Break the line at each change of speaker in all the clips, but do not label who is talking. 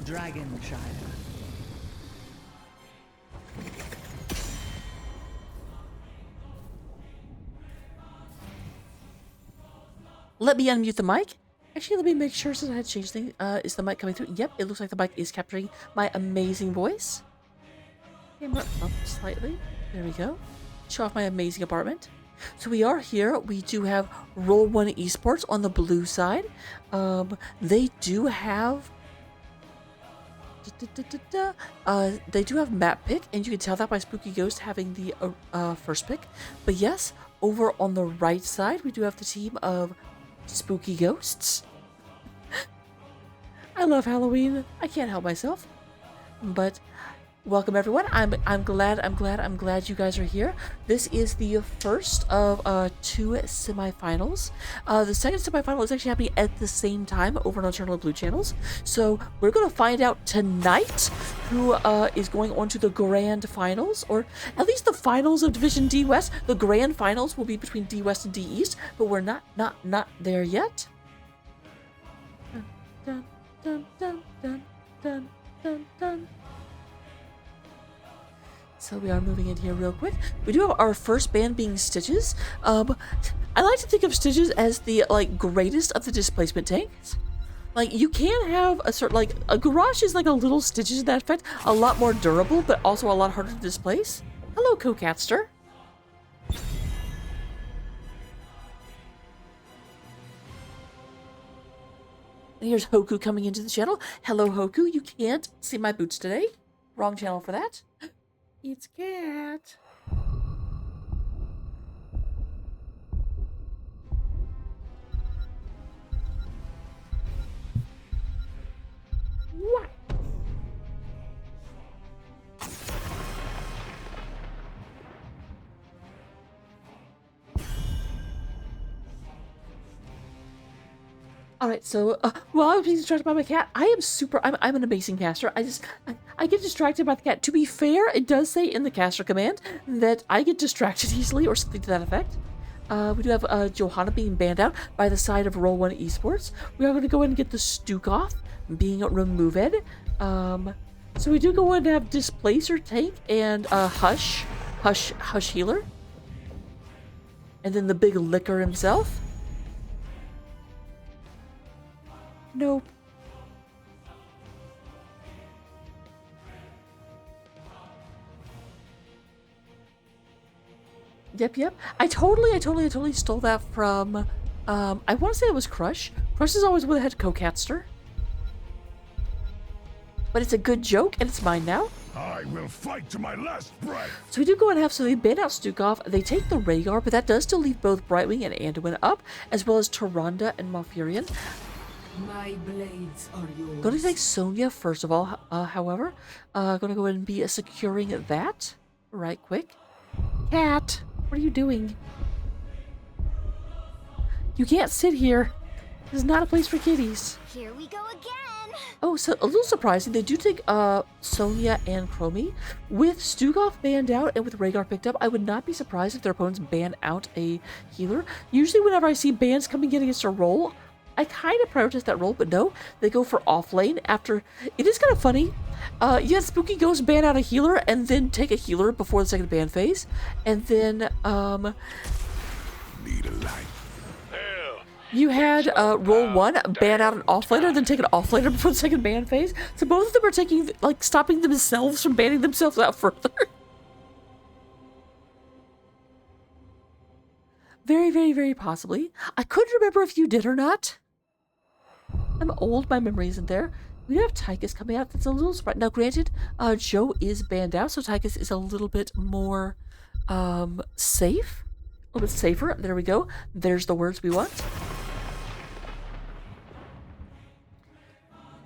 Dragonshire.
Let me unmute the mic. Actually, let me make sure since I had changed things. Is the mic coming through? Yep, it looks like the mic is capturing my amazing voice. Camera up slightly. There we go. Show off my amazing apartment. So we are here. We do have Roll1 eSports on the blue side. They do have map pick, and you can tell that by Spooky Ghost having the first pick. But yes, over on the right side, we do have the team of Spooky Ghosts. I love Halloween. I can't help myself. But welcome everyone. I'm glad you guys are here. This is the first of two semifinals. The second semifinal is actually happening at the same time over on Eternal Blue channels. So we're gonna find out tonight who is going on to the grand finals, or at least the finals of Division D West. The grand finals will be between D West and D East, but we're not there yet. Dun, dun, dun, dun, dun, dun, dun. So we are moving in here real quick. We do have our first band being Stitches. I like to think of Stitches as the greatest of the displacement tanks. Like, you can have a certain, a Garage is like a little Stitches in that effect, a lot more durable, but also a lot harder to displace. Hello, Co-Catster. And here's Hoku coming into the channel. Hello, Hoku. You can't see my boots today. Wrong channel for that. It's Cat. What? Alright, so, while I was being distracted by my cat, I'm an amazing caster. I get distracted by the cat. To be fair, it does say in the caster command that I get distracted easily, or something to that effect. We do have, Johanna being banned out by the side of Roll1 eSports. We are going to go in and get the Stukoff being removed. So we do go in and have Displacer Tank and, Hush Healer. And then the big licker himself. Nope. Yep. I totally stole that from, I want to say it was Crush. Crush is always with the head Co-Catster. But it's a good joke, and it's mine now.
I will fight to my last breath.
So we do go and have, so they ban out Stukov, they take the Rhaegar, but that does still leave both Brightwing and Anduin up, as well as Tyrande and Malfurion.
My blades are yours.
Going to take Sonya first of all, however. Going to go ahead and be securing that right quick. Cat, what are you doing? You can't sit here. This is not a place for kitties.
Here we go again.
Oh, so a little surprising. They do take Sonya and Chromie. With Stukov banned out and with Rhaegar picked up, I would not be surprised if their opponents ban out a healer. Usually whenever I see bans coming in against a role, I kind of prioritize that role, but no, they go for off lane after. It is kind of funny. You had Spooky Ghost ban out a healer and then take a healer before the second ban phase, and then
Need a light.
you had Roll1 ban out an offlaner, then take an offlaner before the second ban phase. So both of them are taking, stopping themselves from banning themselves out further. Very, very, very possibly. I couldn't remember if you did or not. I'm old, my memory isn't there. We have Tychus coming out. That's a little surprising. Now, granted, Joe is banned out, so Tychus is a little bit more safe. A little bit safer. There we go. There's the words we want.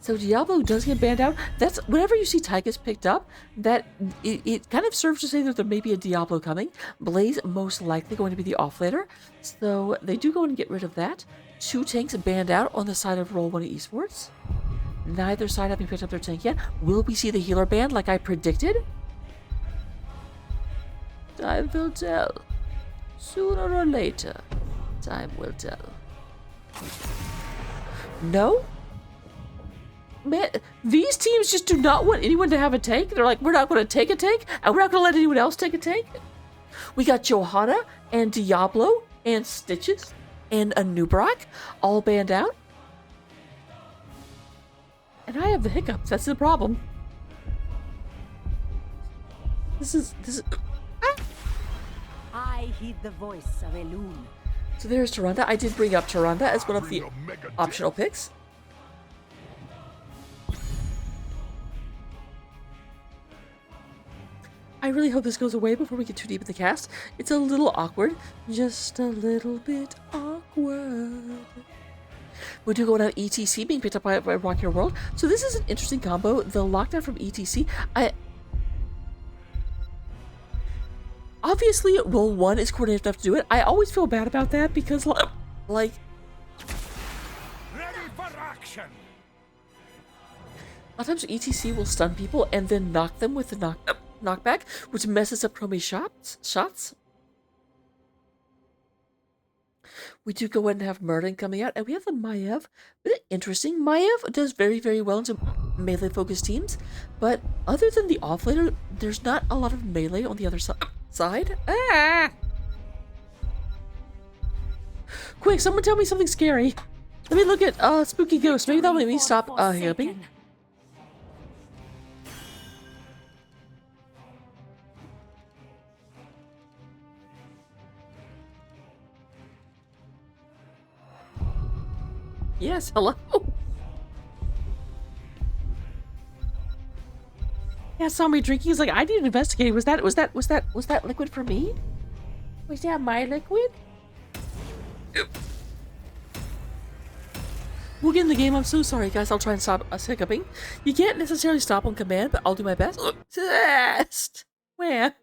So Diablo does get banned out. That's whenever you see Tychus picked up, that it kind of serves to say that there may be a Diablo coming. Blaze most likely going to be the offlaner. So they do go and get rid of that. 2 tanks banned out on the side of Roll1 eSports. Neither side having picked up their tank yet. Will we see the healer banned like I predicted? Time will tell. Sooner or later, time will tell. No? man, these teams just do not want anyone to have a tank. They're like, we're not going to take a tank, and we're not going to let anyone else take a tank. We got Johanna and Diablo and Stitches and Anubrak all banned out. And I have the hiccups. That's the problem. This is
I heed the voice of Elune.
So there's Tyrande. I did bring up Tyrande as one of the optional picks. I really hope this goes away before we get too deep in the cast. It's a little awkward. Just a little bit awkward. We do go and have ETC being picked up by Rock Your World. So this is an interesting combo. The lockdown from ETC. Obviously, Roll1 is coordinated enough to do it. I always feel bad about that because, like...
Ready for action!
A lot of times ETC will stun people and then knock them with the knockback, which messes up Chromie's shots. We do go ahead and have Murden coming out, and we have the Maiev. Bit interesting. Maiev does very, very well into melee-focused teams, but other than the offlaner, there's not a lot of melee on the other side. Ah! Quick, someone tell me something scary. Let me look at Spooky Ghost. Maybe that'll make me stop hiccuping. Yes, hello. Yeah, saw me drinking. He's like, I need to investigate. Was that liquid for me? Was that my liquid? We'll get in the game. I'm so sorry, guys. I'll try and stop us hiccuping. You can't necessarily stop on command, but I'll do my best. Test. Where?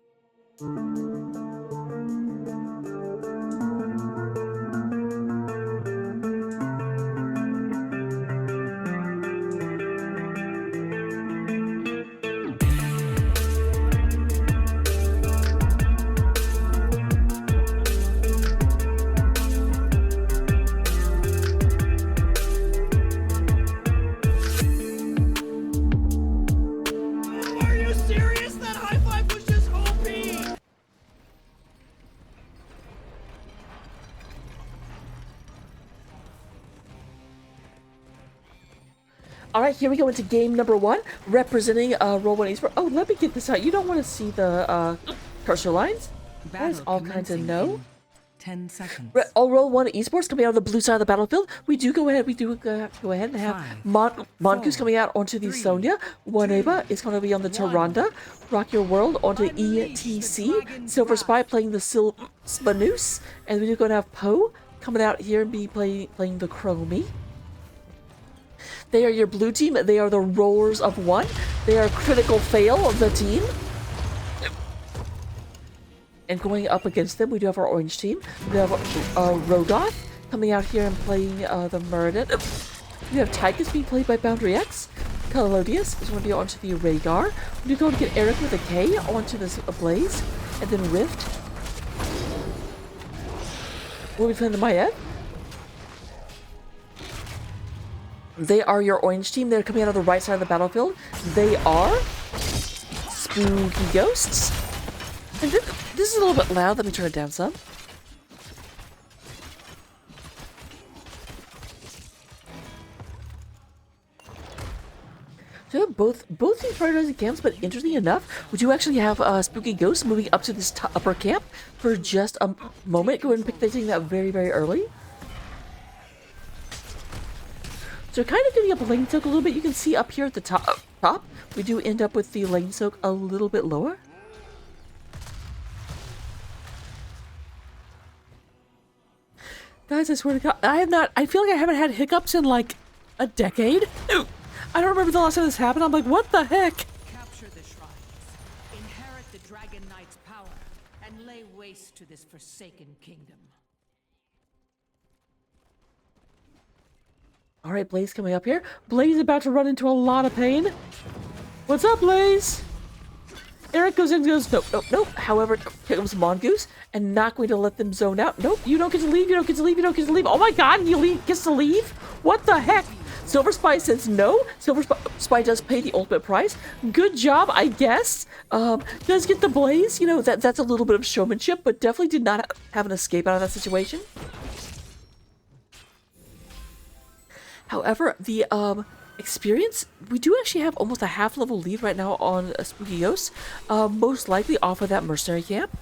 Alright, here we go into game number 1, representing Roll1 eSports. Oh, let me get this out. You don't want to see the cursor lines? That is all kinds of no.
10 seconds.
Roll1 eSports coming out on the blue side of the battlefield. We do go ahead and have Mongoose coming out onto the Sonya. Waneba is going to be on the Tyrande. Rock Your World onto ETC. Silver Spy playing the Spanoose. And we do go to have Poe coming out here and be playing the Chromie. They are your blue team. They are the Rollers of 1. They are Critical Fail of the team. And going up against them, we do have our orange team. We have Rogoth coming out here and playing the Murden. We have Tychus being played by Boundary X. Calodius is going to be onto the Rhaegar. We do go and get Eric with a K onto this Blaze. And then Rift. We'll be playing the Maiev. They are your orange team. They're coming out of the right side of the battlefield. They are Spooky Ghosts. And this is a little bit loud. Let me turn it down some. So both these prioritizing camps, but interesting enough, we do actually have Spooky Ghosts moving up to this upper camp for just a moment. Go ahead and pick the thing that very, very early. So kind of giving up lane soak a little bit. You can see up here at the top, we do end up with the lane soak a little bit lower. Guys, I swear to God, I feel like I haven't had hiccups in like a decade. I don't remember the last time this happened. I'm like, what the heck?
Capture the shrines, inherit the Dragon Knight's power, and lay waste to this forsaken kingdom.
All right, Blaze coming up here. Blaze is about to run into a lot of pain. What's up, Blaze? Eric goes in and goes, nope, nope, nope. However, here comes Mongoose, and not going to let them zone out. Nope, you don't get to leave, you don't get to leave, you don't get to leave. Oh my God, he gets to leave? What the heck? Silver Spy says no. Spy does pay the ultimate price. Good job, I guess. Does get the blaze. You know, that's a little bit of showmanship, but definitely did not have an escape out of that situation. However, the experience, we do actually have almost a half-level lead right now on Spooky Ghost. Most likely off of that mercenary camp.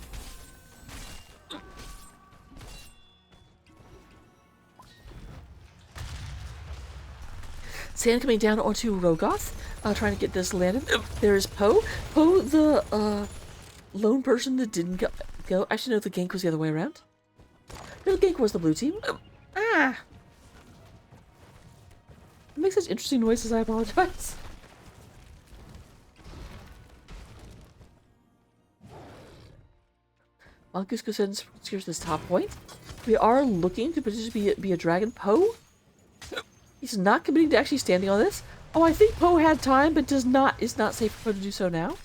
Sand coming down onto Rogoth, trying to get this landed. There's Poe. Poe, the lone person that didn't go. Actually, no, the gank was the other way around. No, the gank was the blue team. Ah! It makes such interesting noises, I apologize. Mongoose goes ahead and secures this top point. We are looking to potentially be a dragon. Poe? He's not committing to actually standing on this. Oh, I think Poe had time, but is not safe for Poe to do so now.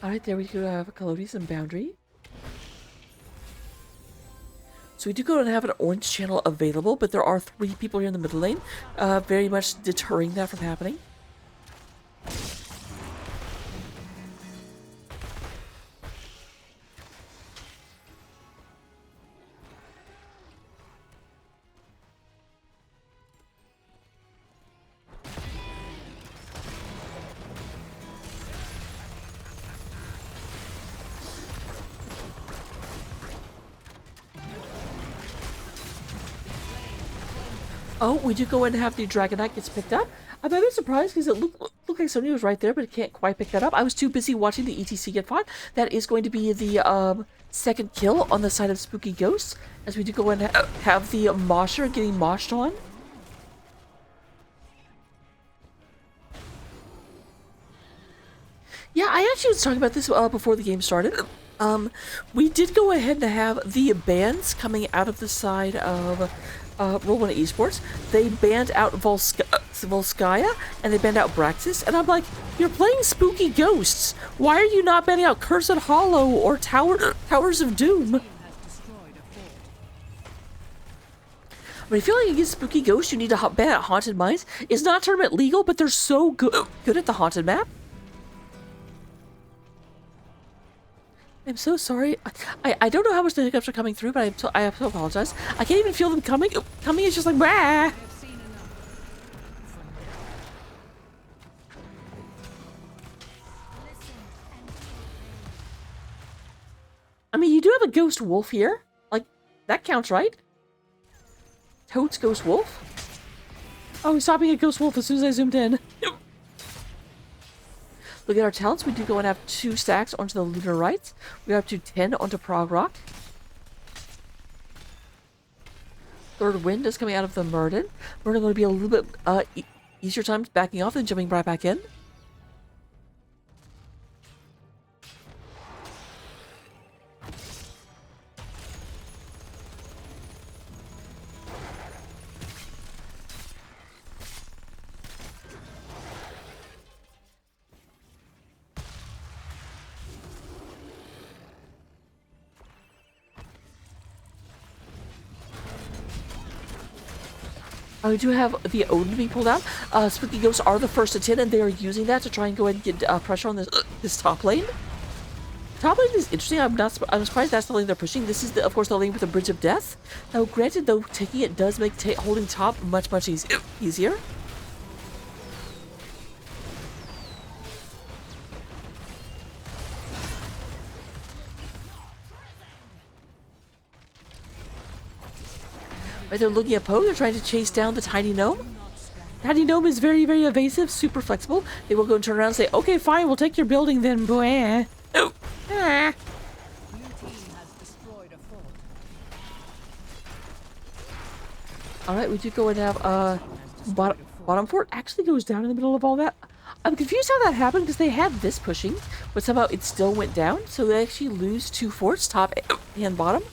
Alright, there we go. Have Kalodi's and Boundary. So we do go and have an orange channel available, but there are 3 people here in the middle lane, very much deterring that from happening. Oh, we do go in and have the Dragonite gets picked up. I'm a bit surprised because it looked like somebody was right there, but it can't quite pick that up. I was too busy watching the ETC get fought. That is going to be the second kill on the side of Spooky Ghosts, as we do go in and have the Mosher getting moshed on. Yeah, I actually was talking about this before the game started. We did go ahead and have the bans coming out of the side of Roll1 eSports. They banned out Volskaya, and they banned out Braxis, and I'm like, you're playing Spooky Ghosts. Why are you not banning out Cursed Hollow or Towers of Doom? I mean, I feel like against Spooky Ghosts, you need to ban out Haunted Mines. It's not tournament legal, but they're so good at the Haunted map. I'm so sorry. I don't know how much the hiccups are coming through, but I have to apologize. I can't even feel them coming. Coming is just like, bah! I mean, you do have a Ghost Wolf here. Like, that counts, right? Toad's Ghost Wolf? Oh, he's stopping at Ghost Wolf as soon as I zoomed in. Look at our talents. We do go and have 2 stacks onto the Lunar Rites. We are up to 10 onto Prog Rock. Third Wind is coming out of the Murden. Murden going to be a little bit easier times backing off and jumping right back in. We do have the Odin being pulled out. Spooky Ghosts are the first to 10, and they are using that to try and go ahead and get pressure on this top lane. Top lane is interesting. I'm surprised that's the lane they're pushing. This is, of course, the lane with the Bridge of Death. Now, granted, though, taking it does make holding top much easier. Right, they're looking at Poe. They're trying to chase down the Tiny Gnome. Tiny Gnome is very, very evasive, super flexible. They will go and turn around and say, okay, fine, we'll take your building then, boy. Oh. Ah. Alright, we do go and have, bottom fort actually goes down in the middle of all that. I'm confused how that happened, because they had this pushing, but somehow it still went down, so they actually lose 2 forts, top and bottom.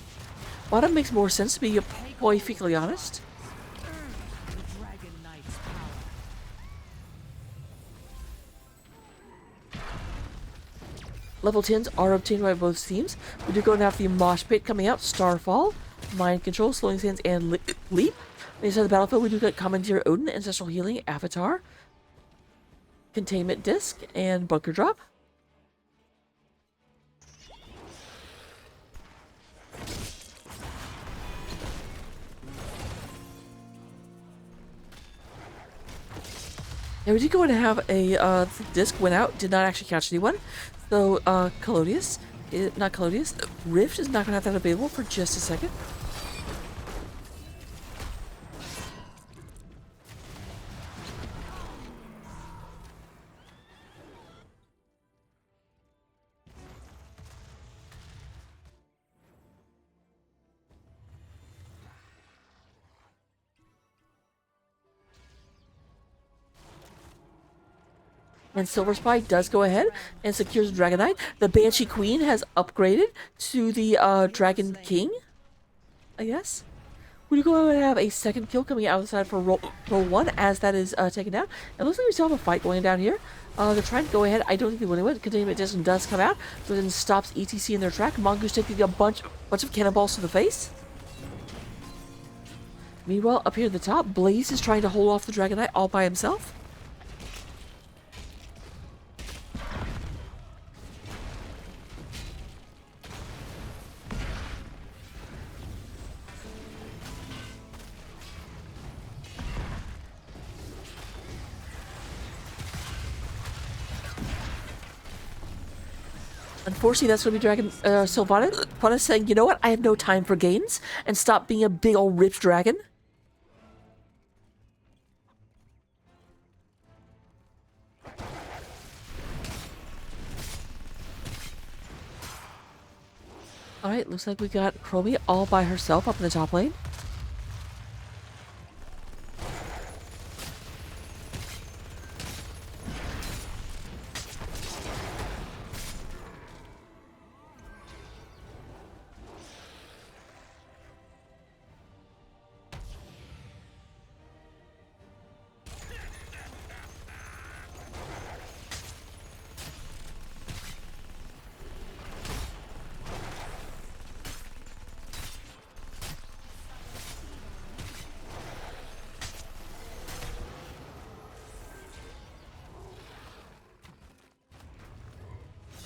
Bottom makes more sense, to be perfectly honest. level 10s are obtained by both teams. We do go and have the Mosh Pit coming out, Starfall, Mind Control, Slowing Sands, and Leap. Inside the battlefield, we do get Commandeer Odin, Ancestral Healing, Avatar, Containment Disc, and Bunker Drop. Yeah, we did go and have a disc went out, did not actually catch anyone. So Rift is not going to have that available for just a second. And Silver Spy does go ahead and secures the Dragon Knight. The Banshee Queen has upgraded to the Dragon King, I guess. We go ahead and have a second kill coming outside for Roll1 as that is taken down. It looks like we still have a fight going down here. They're trying to go ahead. I don't think they will anyway. Containment Disc does come out, but then stops ETC in their track. Mongoose taking a bunch of cannonballs to the face. Meanwhile, up here at the top, Blaze is trying to hold off the Dragon Knight all by himself. Unfortunately, that's going to be Dragon Sylvanas saying, you know what, I have no time for games, and stop being a big old ripped dragon. Alright, looks like we got Chromie all by herself up in the top lane.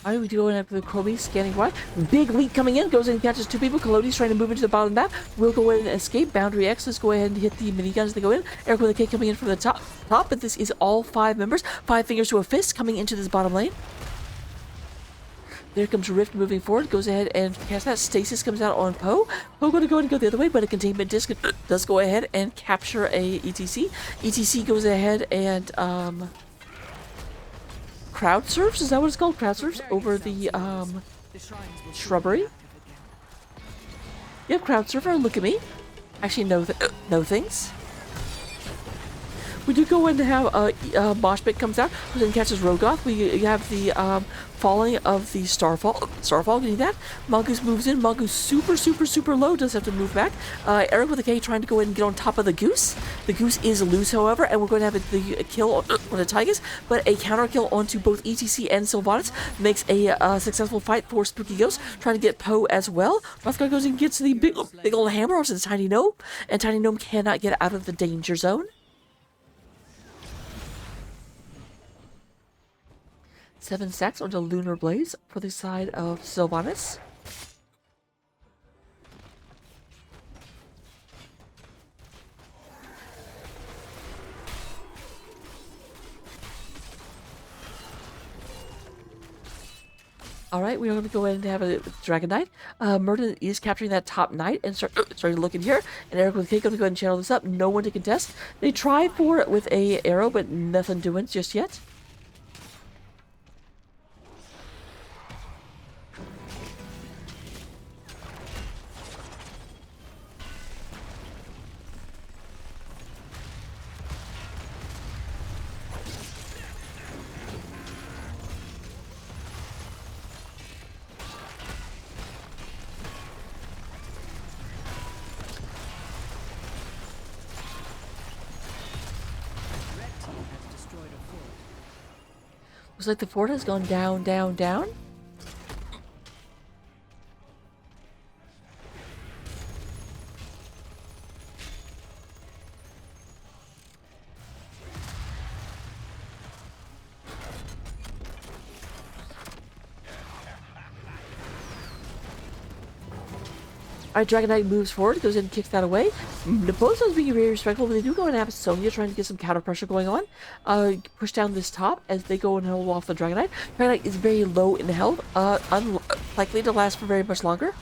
Alright, we do go in after the Chromie scanning wide. Big leap coming in, goes in and catches two people. Colodi's trying to move into the bottom map. We'll go in and escape. Boundary X, let's go ahead and hit the miniguns as they go in. Eric with a K coming in from the top, but this is all 5 members. 5 fingers to a fist coming into this bottom lane. There comes Rift moving forward, goes ahead and cast that. Stasis comes out on Poe. Poe going to go ahead and go the other way, but a Containment Disc does go ahead and capture a ETC. ETC goes ahead and crowd surfs, is that what it's called? Crowd surfs over the shrubbery. Yep, crowd surfer, look at me. Actually know things. We do go in to have Mosh Pit comes out, who then catches Rogoth. We have the falling of the Starfall, getting that. Mongoose moves in. Mongoose super low, does have to move back. Eric with a K trying to go in and get on top of the Goose. The Goose is loose, however, and we're going to have the kill on the Tigers, but a counter kill onto both ETC and Sylvanas makes a successful fight for Spooky Ghost, trying to get Poe as well. Rothgar goes and gets the big old hammer onto the Tiny Gnome, and Tiny Gnome cannot get out of the danger zone. 7 stacks onto Lunar Blaze for the side of Sylvanas. Alright, we are going to go ahead and have a Dragon Knight. Merton is capturing that top knight and starting to look in here. And Eric with K going to go ahead and channel this up. No one to contest. They try for it with a arrow, but nothing doing just yet. Looks like the fort has gone down. Alright, Dragon Knight moves forward, goes in and kicks that away. Both those being very respectful, but they do go and have Sonya trying to get some counter pressure going on. Push down this top as they go and hold off the Dragon Knight. Dragon Knight is very low in health, unlikely to last for very much longer.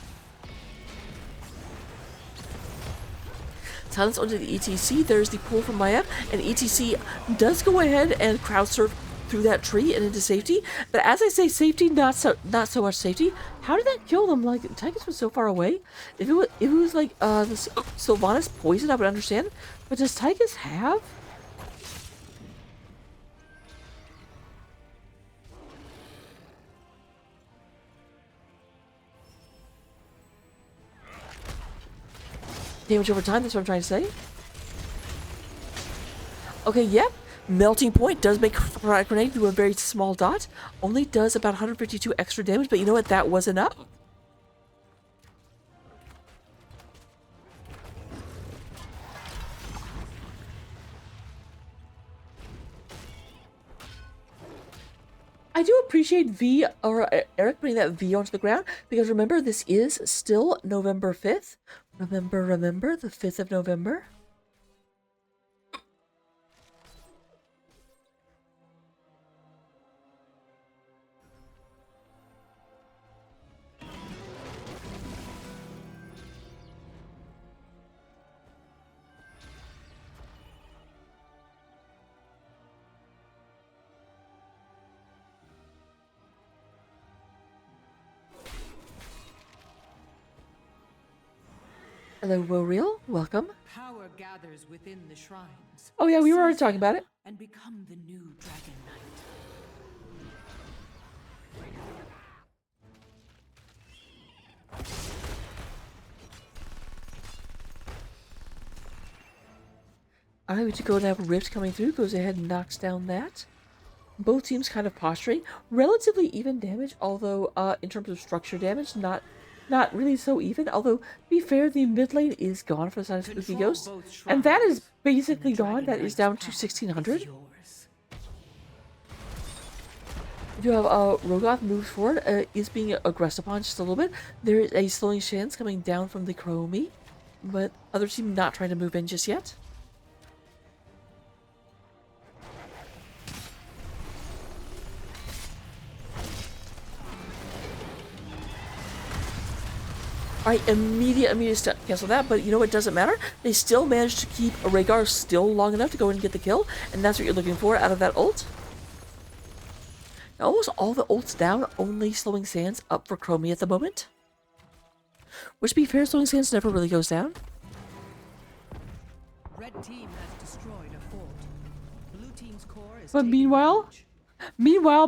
Silence onto the ETC. There's the pull from Maya, and ETC does go ahead and crowd surf through that tree and into safety. But as I say, safety, not so much safety. How did that kill them? Like, Tychus was so far away. If it was like the Sylvanas poison, I would understand. But does Tychus have? Damage over time, that's what I'm trying to say. Okay, yep. Melting Point does make Frag Grenade do a very small dot. Only does about 152 extra damage, but you know what? That was enough. I do appreciate V, or Eric putting that V onto the ground, because remember, this is still November 5th. Remember, the 5th of November. Hello, Will, welcome.
Power gathers within the shrines.
Oh yeah, we were already talking about it.
And become the new Dragon Knight.
Alright, we go and have Rift coming through, goes ahead and knocks down that. Both teams kind of posturing. Relatively even damage, although in terms of structure damage, not really so even. Although, to be fair, the mid lane is gone for the side of Spooky Ghost. And that is basically gone. That is down to 1600. We do have Rogoth moves forward, is being aggressed upon just a little bit. There is a slowing chance coming down from the Chromie, but other team not trying to move in just yet. Alright, immediate cancel that, but you know what, doesn't matter. They still managed to keep Rhaegar still long enough to go and get the kill, and that's what you're looking for out of that ult. Now, almost all the ults down, only Slowing Sands up for Chromie at the moment. Which, to be fair, Slowing Sands never really goes down.
Red team has destroyed a fort. Blue team's core is
But meanwhile,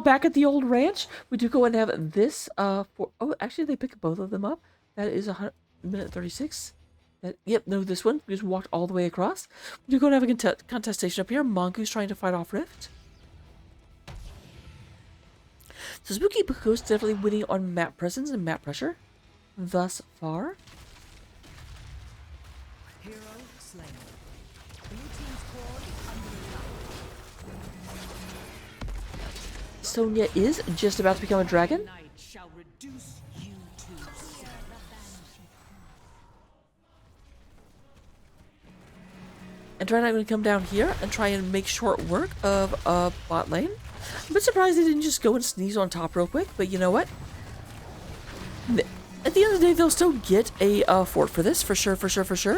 back at the old ranch, we do go and have this, oh, actually, they pick both of them up. That is 100 36. Yep, no, this one. We just walked all the way across. We're going to have a contestation up here. Mongoose trying to fight off Rift. So Spooky Ghost definitely winning on map presence and map pressure thus far.
Hero slain. Blue team's core is under attack.
Sonya is just about to become a dragon.
Night shall reduce you to zero.
And Dragon Knight going to come down here and try and make short work of bot lane. I'm a bit surprised they didn't just go and sneeze on top real quick, but you know what? At the end of the day, they'll still get a fort for this, for sure.
Blue team's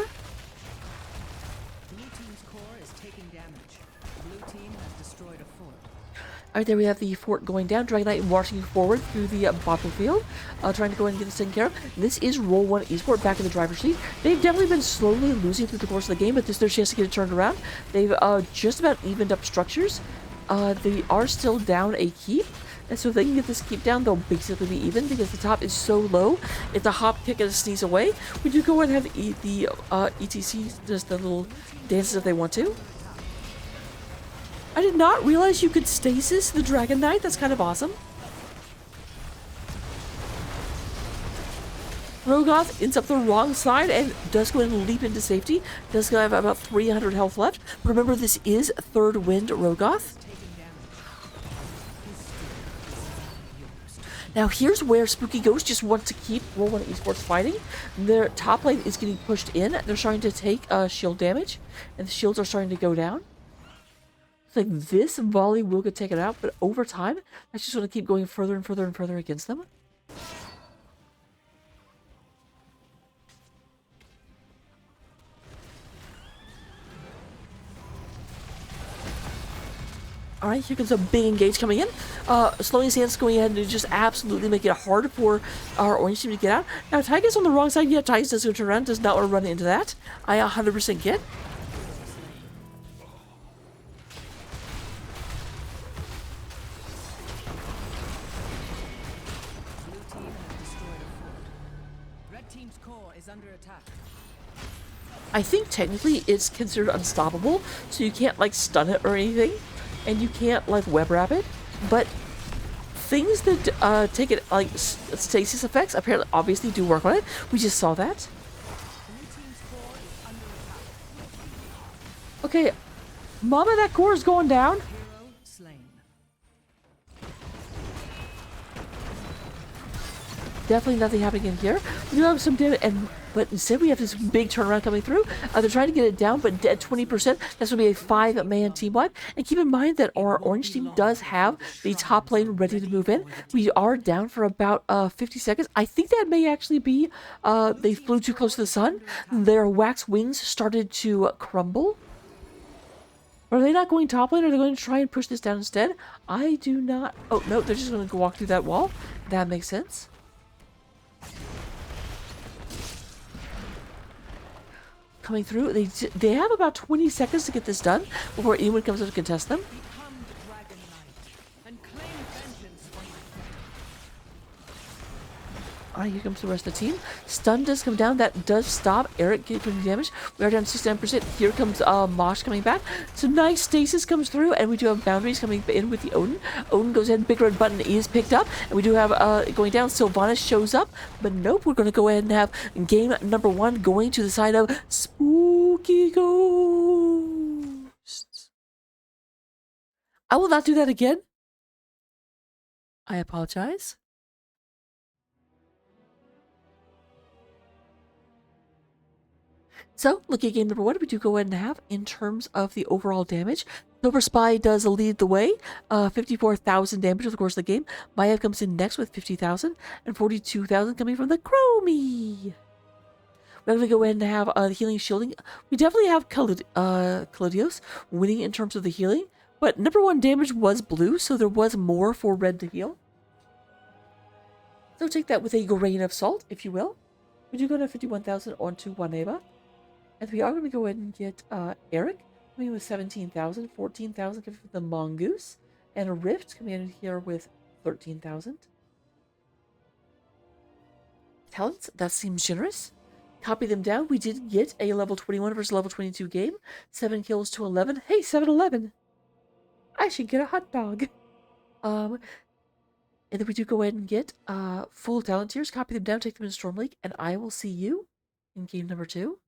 core is taking damage. Blue team has destroyed a fort.
Alright, there we have the fort going down. Dragon Knight marching forward through the battlefield, trying to go and get this taken care of. This is Roll1 eSports back in the driver's seat. They've definitely been slowly losing through the course of the game, but this is their chance to get it turned around. They've just about evened up structures. They are still down a keep, and so if they can get this keep down, they'll basically be even because the top is so low. If the hop, kick, and a sneeze away, we do go and have the ETC, just the little dances if they want to. I did not realize you could stasis the Dragon Knight. That's kind of awesome. Rogoth ends up the wrong side and does go and leap into safety. Does have about 300 health left. Remember, this is Third Wind Rogoth. Now here's where Spooky Ghost just wants to keep Roll1 eSports fighting. Their top lane is getting pushed in. They're starting to take shield damage, and the shields are starting to go down. It's like this volley will get taken out, but over time, that's just going to keep going further and further and further against them. All right, here comes a big engage coming in. Slowing Sands going ahead and just absolutely make it hard for our orange team to get out. Now, Tyga's on the wrong side. Yeah, Tyga does go turn around, does not want to run into that. I 100% get.
Blue team has destroyed a fort. Red team's core is under attack.
I think technically it's considered unstoppable, so you can't like stun it or anything, and you can't like web wrap it, but things that take it like stasis effects apparently obviously do work on it. We just saw that.
Blue team's core is under attack.
Okay, Mama, that core is going down.
Hero slain.
Definitely nothing happening in here. We do have some damage, but instead we have this big turnaround coming through. They're trying to get it down, but at 20%, that's going to be a 5-man team wipe. And keep in mind that our orange team does have the top lane ready to move in. We are down for about 50 seconds. I think that may actually be they flew too close to the sun. Their wax wings started to crumble. Are they not going top lane, or are they going to try and push this down instead? I do not... Oh, no, they're just going to walk through that wall. That makes sense. Coming through, they have about 20 seconds to get this done before anyone comes up to contest them.
Become the Dragon Knight and claim vengeance for my
Alright, here comes the rest of the team. Stun does come down. That does stop Eric getting damage. We are down 69%. Here comes Mosh coming back. So nice stasis comes through, and we do have boundaries coming in with the Odin. Odin goes ahead, big red button is picked up, and we do have going down. Sylvanas shows up, but nope, we're going to go ahead and have game number 1 going to the side of Spooky Ghosts. I will not do that again. I apologize. So, looking at game number 1, we do go ahead and have, in terms of the overall damage, Silver Spy does lead the way, 54,000 damage over the course of the game. Maya comes in next with 50,000, and 42,000 coming from the Chromie. We're going to go ahead and have the healing shielding. We definitely have Kalodios winning in terms of the healing, but number 1 damage was blue, so there was more for red to heal. So take that with a grain of salt, if you will. We do go to 51,000 onto Waneva. And we are going to go ahead and get Eric coming in with 17,000, 14,000 coming from the Mongoose, and a Rift coming in here with 13,000. Talents, that seems generous. Copy them down. We did get a level 21 versus level 22 game. 7 kills to 11. Hey, 7-11. I should get a hot dog. And then we do go ahead and get full talent tiers. Copy them down, take them in Storm League, and I will see you in game number 2.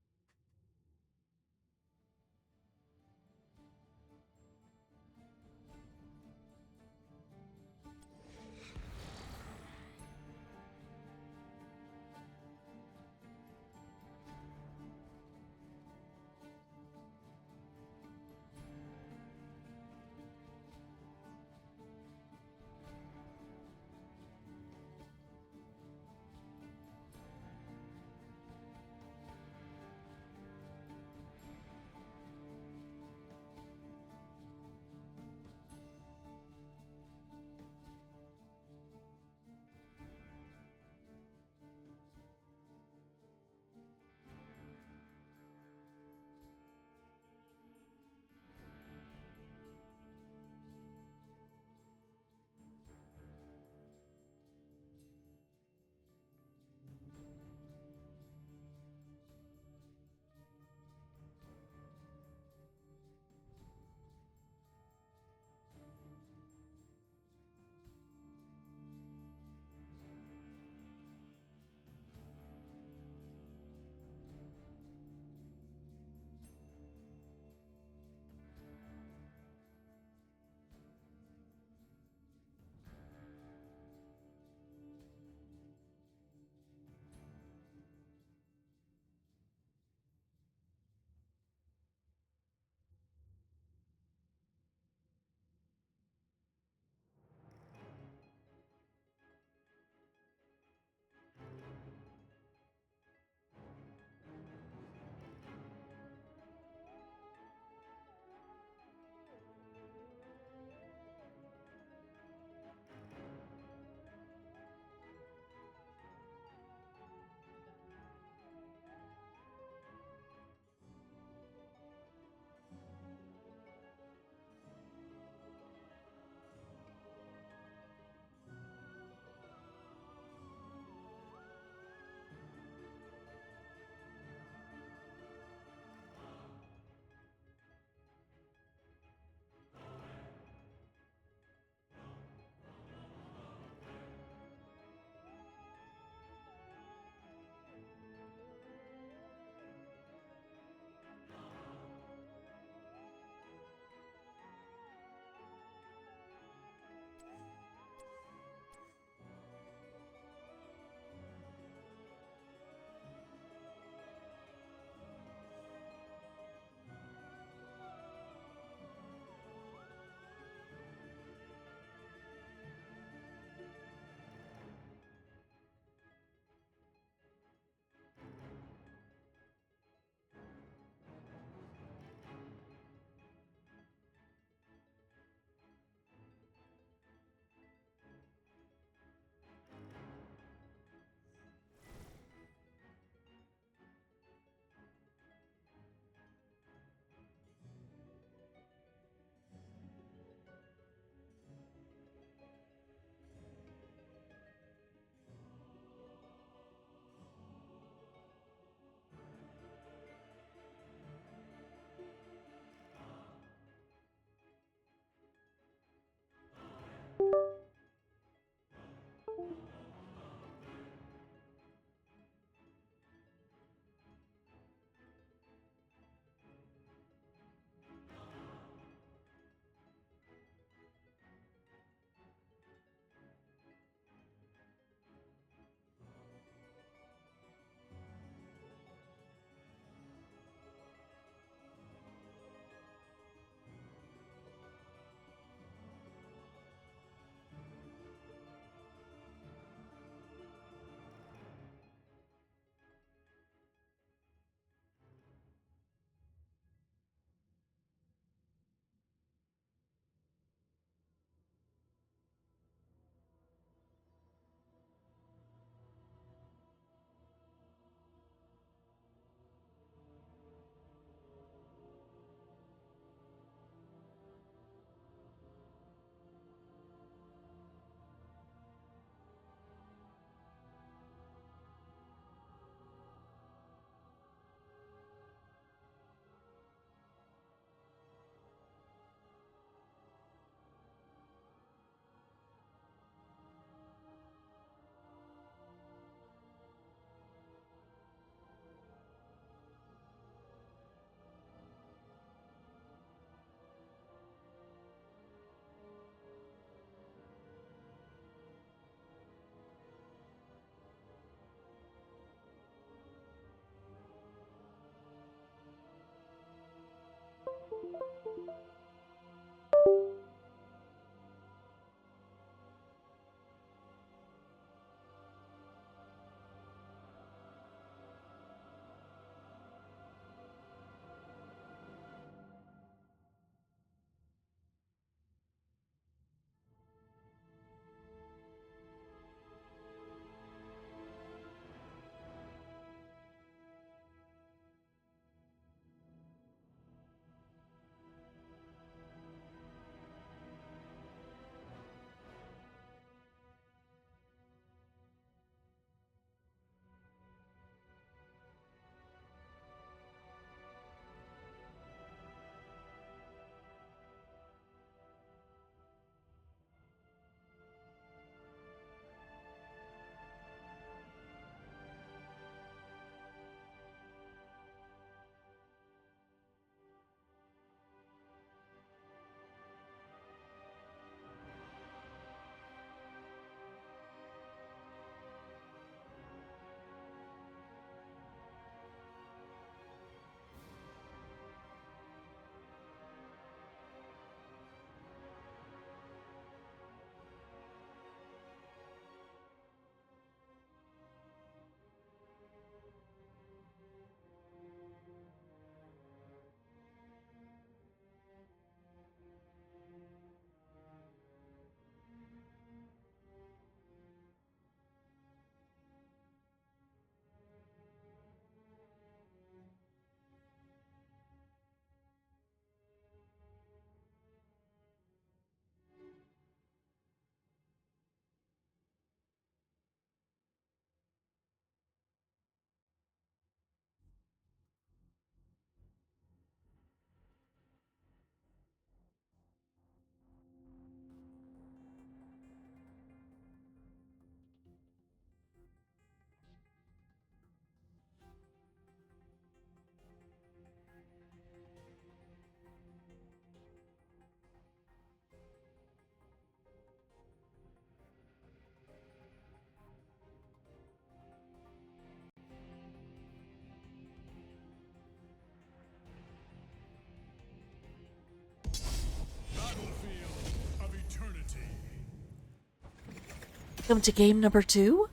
Welcome to game number 2.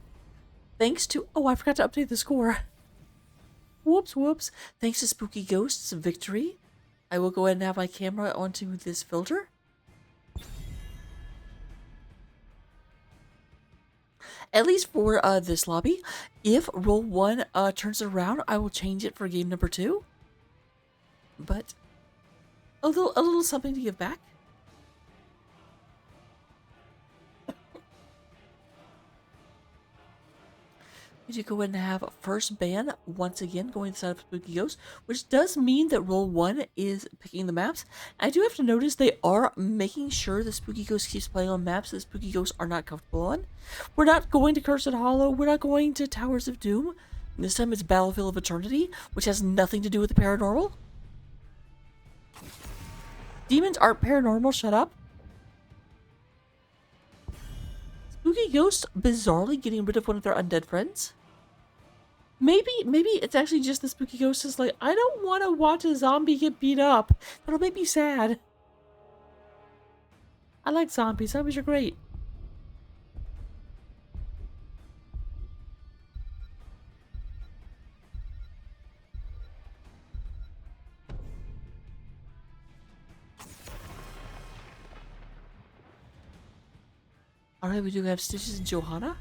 Thanks to... Oh, I forgot to update the score. Whoops, whoops. Thanks to Spooky Ghost's victory, I will go ahead and have my camera onto this filter. At least for this lobby. If Roll1 turns it around, I will change it for game number 2. But a little something to give back. We do go ahead and have first ban once again going inside of Spooky Ghost, which does mean that Roll1 is picking the maps. I do have to notice they are making sure the Spooky Ghost keeps playing on maps that Spooky Ghosts are not comfortable on. We're not going to Cursed Hollow, we're not going to Towers of Doom. This time it's Battlefield of Eternity, which has nothing to do with the paranormal. Demons aren't paranormal, shut up. Spooky Ghost bizarrely getting rid of one of their undead friends. Maybe it's actually just the Spooky Ghost is like, I don't want to watch a zombie get beat up. That'll make me sad. I like zombies. Zombies are great. Alright, we do have Stitches and Johanna.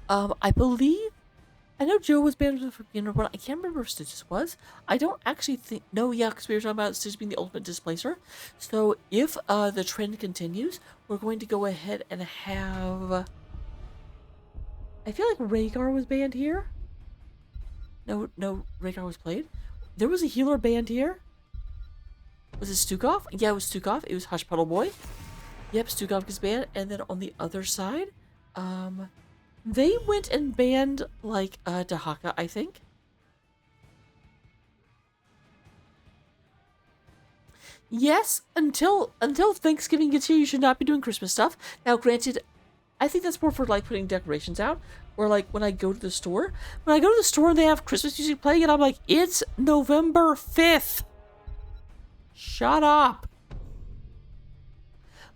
I believe... I know Joe was banned from game number 1. I can't remember if Stitches was. I don't actually think... No, yeah, because we were talking about Stitches being the ultimate displacer. So, if the trend continues, we're going to go ahead and have... I feel like Rhaegar was banned here. No, Rhaegar was played. There was a healer banned here. Was it Stukov? Yeah, it was Stukov. It was Hush Puddle Boy. Yep, Stukov gets banned. And then on the other side, they went and banned, like, Dahaka, I think. Yes, until Thanksgiving gets here, you should not be doing Christmas stuff. Now, granted, I think that's more for, like, putting decorations out. Or, like, when I go to the store. When I go to the store and they have Christmas music playing, and I'm like, it's November 5th. Shut up.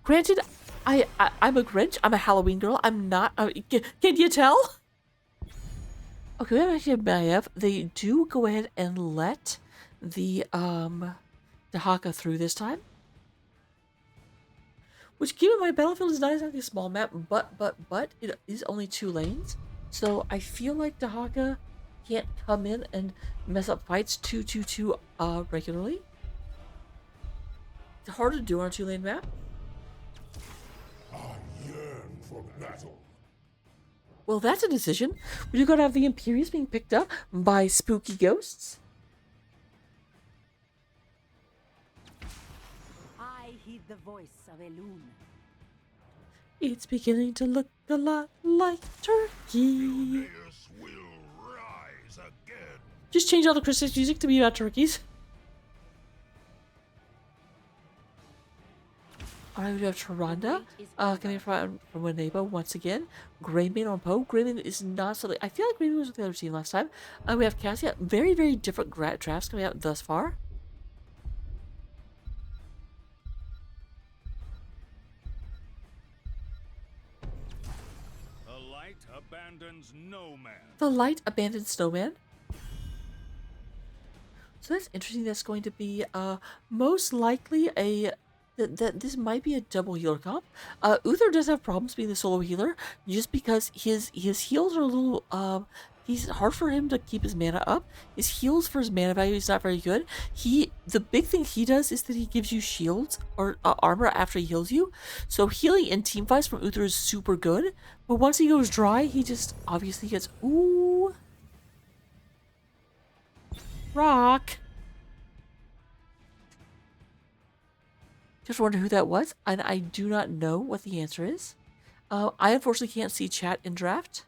Granted, I'm a Grinch. I'm a Halloween girl. I'm not... can you tell? Okay, we have actually a Maiev. They do go ahead and let the Dahaka through this time. Which, keep in mind, Battlefield is not exactly a small map, but it is only 2 lanes. So I feel like Dahaka can't come in and mess up fights too regularly. It's hard to do on a 2-lane map.
For battle.
Well, that's a decision. We do gotta have the Imperius being picked up by Spooky Ghosts.
I heed the voice of Elune.
It's beginning to look a lot like turkey.
This will rise again.
Just change all the Christmas music to be about turkeys. Alright, we have Tyrande, coming from Wineba once again. Greymane on Poe. Greymane is not something... I feel like Greymane was with the other team last time. We have Cassia. Very, very different drafts coming out thus far.
The light abandons no man.
The light abandoned snowman. So that's interesting. That's going to be most likely a... That this might be a double healer comp. Uther does have problems being the solo healer, just because his heals are a little he's hard for him to keep his mana up. His heals for his mana value is not very good. The big thing he does is that he gives you shields or armor after he heals you. So healing in team fights from Uther is super good, but once he goes dry, he just obviously gets rock. Just wonder who that was, and I do not know what the answer is. I unfortunately can't see chat in draft.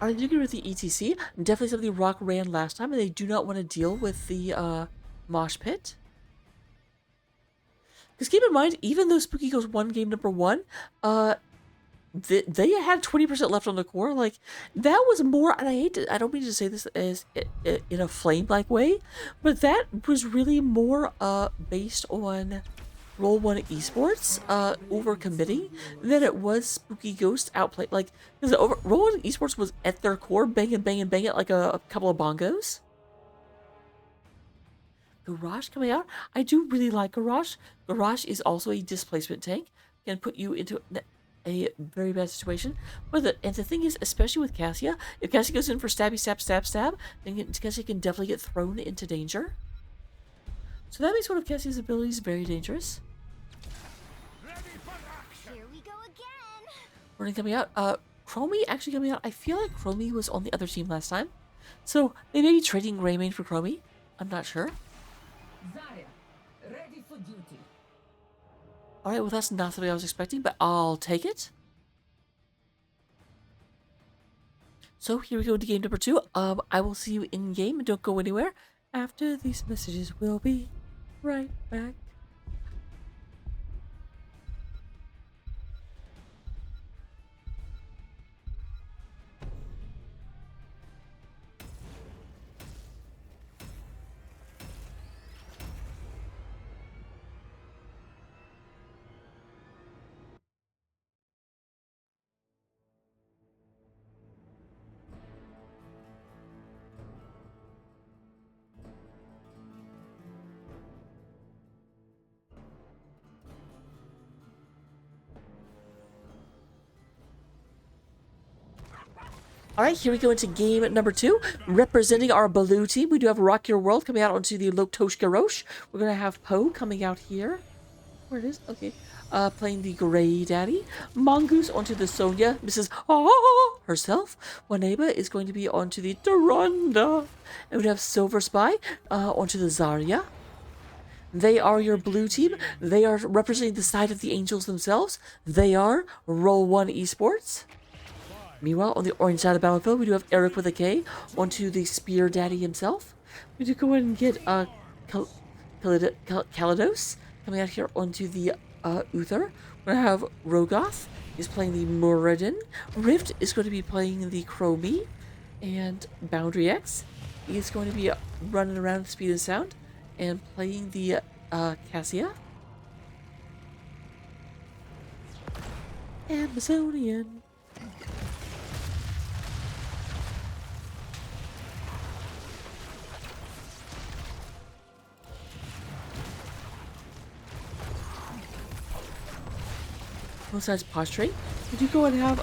I do agree with the ETC. Definitely something Rock ran last time, and they do not want to deal with the mosh pit. Because keep in mind, even though Spooky Ghost won game number 1, they had 20% left on the core. Like, that was more, and I don't mean to say this as in a flame-like way, but that was really more based on Roll1 eSports overcommitting than it was Spooky Ghost outplay. Like, because Roll1 eSports was at their core banging, banging, banging like a couple of bongos. Garage coming out. I do really like Garage. Garage is also a displacement tank. Can put you into a very bad situation. And the thing is, especially with Cassia, if Cassia goes in for stabby, stab, stab, stab, then Cassia can definitely get thrown into danger. So that makes one of Cassia's abilities very dangerous.
Here we go again.
Running coming out. Chromie actually coming out. I feel like Chromie was on the other team last time. So they may be trading Greymane for Chromie. I'm not sure.
Zarya, ready for duty.
Alright, well that's not something I was expecting, but I'll take it. So here we go to game number 2. I will see you in game. Don't go anywhere. After these messages, we'll be right back. Alright, here we go into game number 2. Representing our blue team, we do have Rock Your World coming out onto the Loktosh Garrosh. We're going to have Poe coming out here. Where it is? Okay. Playing the Grey Daddy. Mongoose onto the Sonya. Mrs. Herself. Waneba is going to be onto the Duranda. And we have Silver Spy onto the Zarya. They are your blue team. They are representing the side of the Angels themselves. They are Roll1 eSports. Meanwhile, on the orange side of the battlefield, we do have Eric with a K onto the Spear Daddy himself. We do go ahead and get Kalados coming out here onto the Uther. We're going to have Rogoth is playing the Muradin. Rift is going to be playing the Chromie. And Boundary X is going to be running around with Speed and Sound and playing the Cassia. Amazonian. Both sides posturing. We do go and have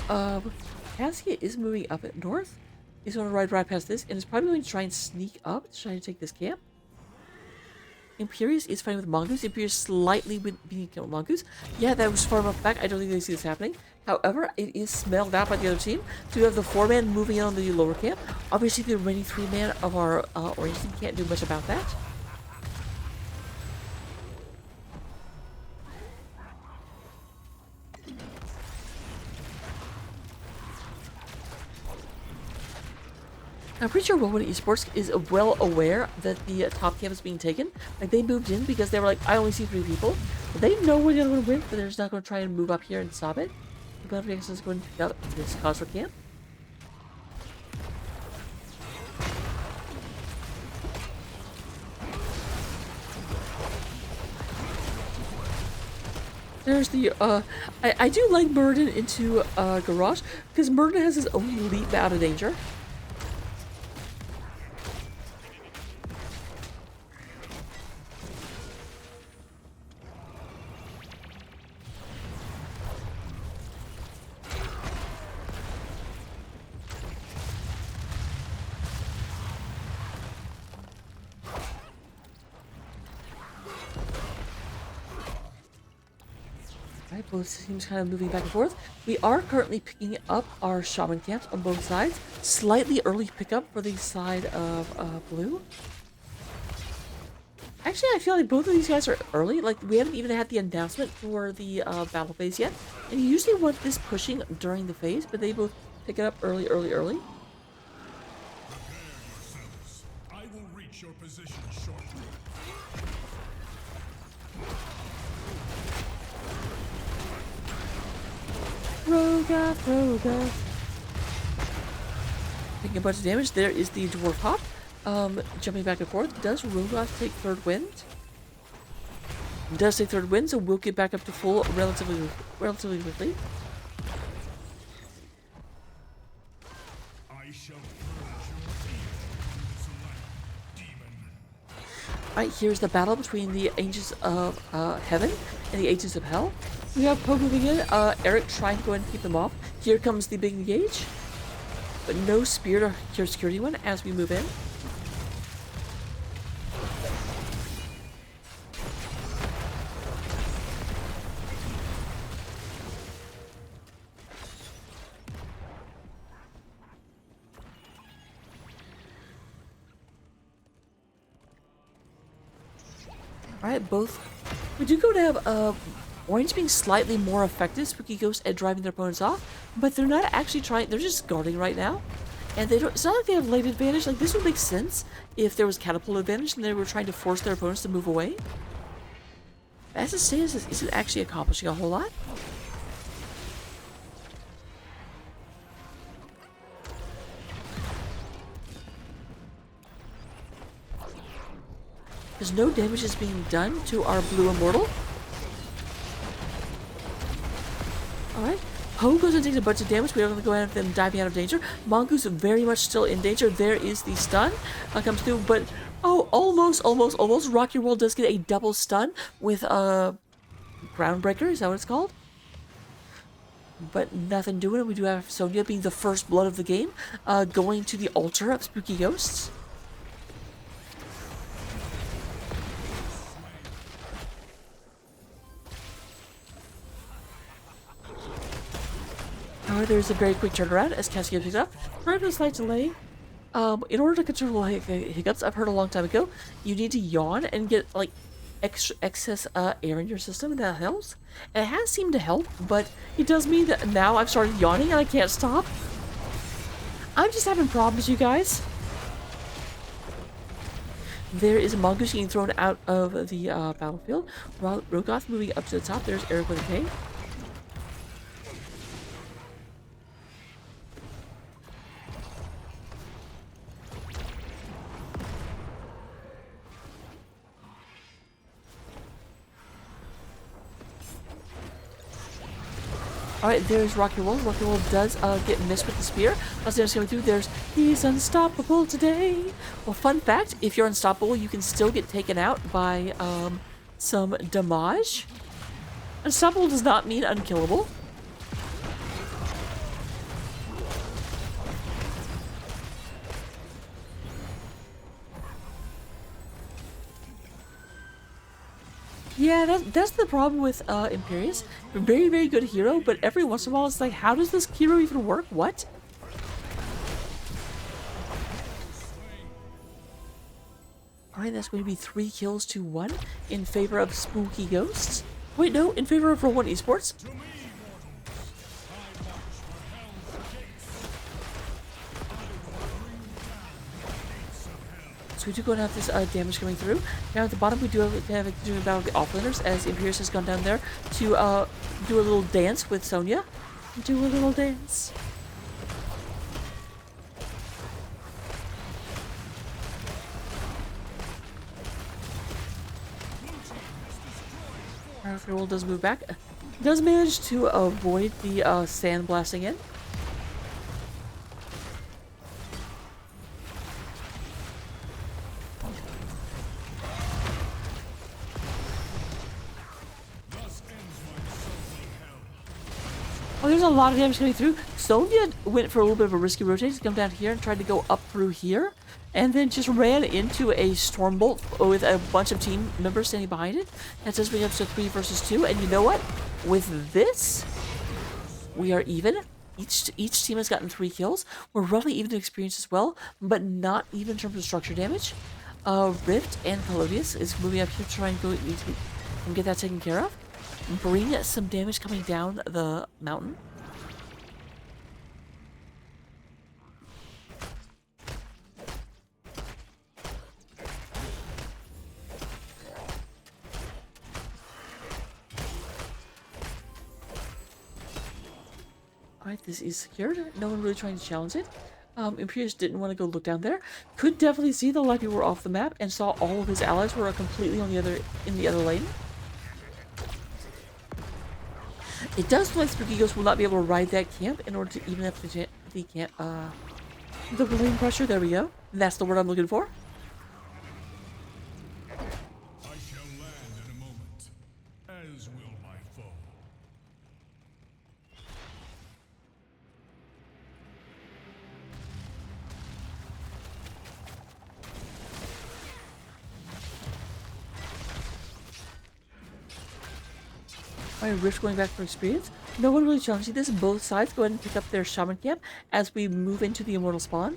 Cassia is moving up at north. He's going to ride right past this and is probably going to try and sneak up to try to take this camp. Imperius is fighting with Mongoose. Imperius slightly being killed with Mongoose. Yeah, that was far enough back. I don't think they see this happening. However, it is smelled out by the other team. So we have the 4-man moving in on the lower camp. Obviously, the remaining 3-man of our orange team can't do much about that. I'm pretty sure Roll1 eSports is well aware that the top camp is being taken. Like, they moved in because they were like, I only see 3 people. They know we're the other one to win, but they're just not going to try and move up here and stop it. The Boundary X is going to pick up this Cosra camp. There's the, I do like Muradin into Garage, because Muradin has his own leap out of danger. Both teams kind of moving back and forth. We are currently picking up our shaman camps on both sides. Slightly early pickup for the side of blue. Actually, I feel like both of these guys are early. Like, we haven't even had the announcement for the battle phase yet. And you usually want this pushing during the phase, but they both pick it up early.
Prepare yourselves. I will reach your position shortly.
Rogoth. Taking a bunch of damage. There is the dwarf hop. Jumping back and forth. Does Rogoth take third wind? Does take third wind, so we'll get back up to full relatively quickly.
I shall purge your demon.
Alright, here's the battle between the Agents of Heaven and the Agents of Hell. We have Poe moving in, Eric trying to go ahead and keep them off. Here comes the big engage, but no spear to cure security one as we move in. Alright, both. We do go to have Orange being slightly more effective, Spooky Ghost, at driving their opponents off, but they're not actually trying, they're just guarding right now. And they don't, it's not like they have late advantage. Like, this would make sense if there was catapult advantage and they were trying to force their opponents to move away. As it stands, this isn't actually accomplishing a whole lot. Because no damage is being done to our blue immortal. Alright. Poe goes and takes a bunch of damage. We are going to go ahead and them diving out of danger. Mongoose very much still in danger. There is the stun. Comes through, but oh, almost. Rocky Roll does get a double stun with Groundbreaker. Is that what it's called? But nothing doing it. We do have Sonya being the first blood of the game, going to the altar of Spooky Ghosts. There's a very quick turnaround as Cassie picks up. Right with a slight delay. In order to control hiccups, I've heard a long time ago, you need to yawn and get like excess air in your system, and that helps. And it has seemed to help, but it does mean that now I've started yawning and I can't stop. I'm just having problems, you guys. There is a Mongoose getting thrown out of the battlefield. Rogoth moving up to the top. There's Eric with a K. Alright, there's Rocky Roll. Rocky Roll does get missed with the spear. As they're coming through, there's he's unstoppable today. Well, fun fact, if you're unstoppable, you can still get taken out by some damage. Unstoppable does not mean unkillable. Yeah, that's the problem with Imperius. Very, very good hero, but every once in a while it's like, how does this hero even work? What? Alright, that's going to be 3 kills to 1 in favor of Spooky Ghosts. Wait, no, in favor of Roll1 eSports. So we do go and have this damage coming through. Now at the bottom we do have to do a battle of the offlaners as Imperius has gone down there to do a little dance with Sonya. Do a little dance. Rocky Roll does move back. Does manage to avoid the sand blasting in. Oh, there's a lot of damage coming through. Sonya went for a little bit of a risky rotate to come down here and tried to go up through here. And then just ran into a Stormbolt with a bunch of team members standing behind it. That does bring up to 3 versus 2. And you know what? With this, we are even. Each team has gotten 3 kills. We're roughly even in experience as well, but not even in terms of structure damage. Rift and Pelodius is moving up here to try and go and get that taken care of. Bring some damage coming down the mountain. Alright, this is secured. No one really trying to challenge it. Imperius didn't want to go look down there. Could definitely see that a lot of people were off the map and saw all of his allies were completely on the other lane. It does look like Spooky Ghost will not be able to ride that camp in order to even up the camp the lane pressure. There we go. That's the word I'm looking for.
I shall land in a moment, as will my foe.
Alright, Rift going back for experience. No one really challenging this. Both sides go ahead and pick up their Shaman camp as we move into the Immortal Spawn.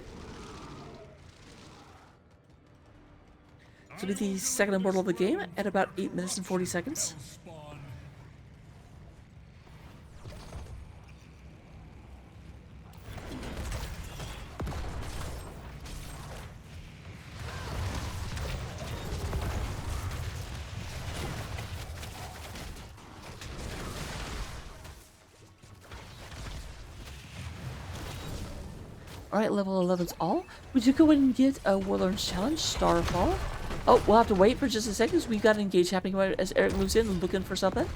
This will be the second Immortal of the game at about 8 minutes and 40 seconds.
Spawn.
Alright, level 11's all. We do go ahead and get a Warlord's Challenge, Starfall. Oh, we'll have to wait for just a second because we've got an engage happening as Eric moves in looking for something.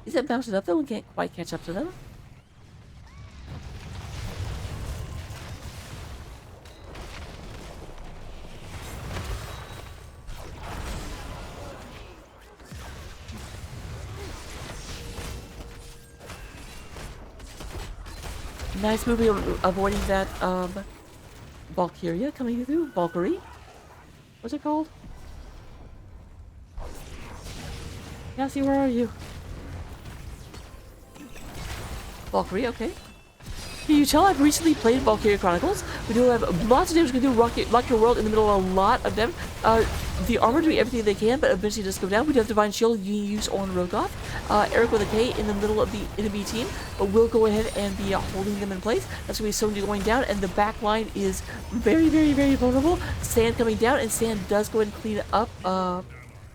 Is that bouncing up though? We can't quite catch up to them. Nice movie avoiding that Valkyria coming through. Valkyrie? What's it called? Cassie, where are you? Valkyrie, okay. Can you tell I've recently played Valkyria Chronicles? We do have lots of damage. We can do rock your world in the middle of a lot of damage. The armor doing everything they can, but eventually does go down. We do have Divine Shield you can use on Rogoth. Eric with a K in the middle of the enemy team, but we'll go ahead and be holding them in place. That's going to be Sonya going down, and the back line is very, very, very vulnerable. Sand coming down, and Sand does go ahead and clean up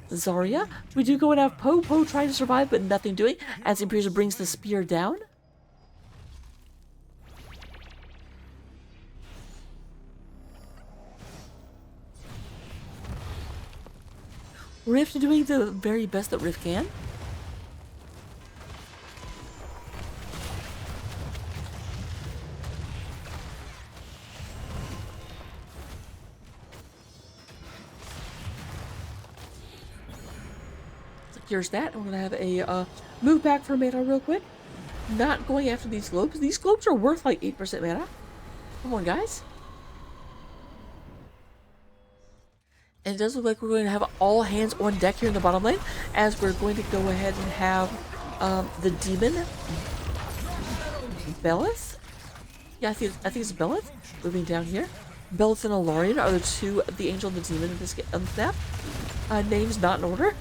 Zarya. We do go and have Poe trying to survive, but nothing doing, as Imperius brings the spear down. Rift doing the very best that Rift can. Secures that. I'm gonna have a move back for mana real quick. Not going after these globes. These globes are worth like 8% mana. Come on, guys. And it does look like we're going to have all hands on deck here in the bottom lane, as we're going to go ahead and have the demon Belith. Yeah, I think it's Belith moving down here. Belith and Alarian are the two, the angel and the demon in this snap. Names not in order.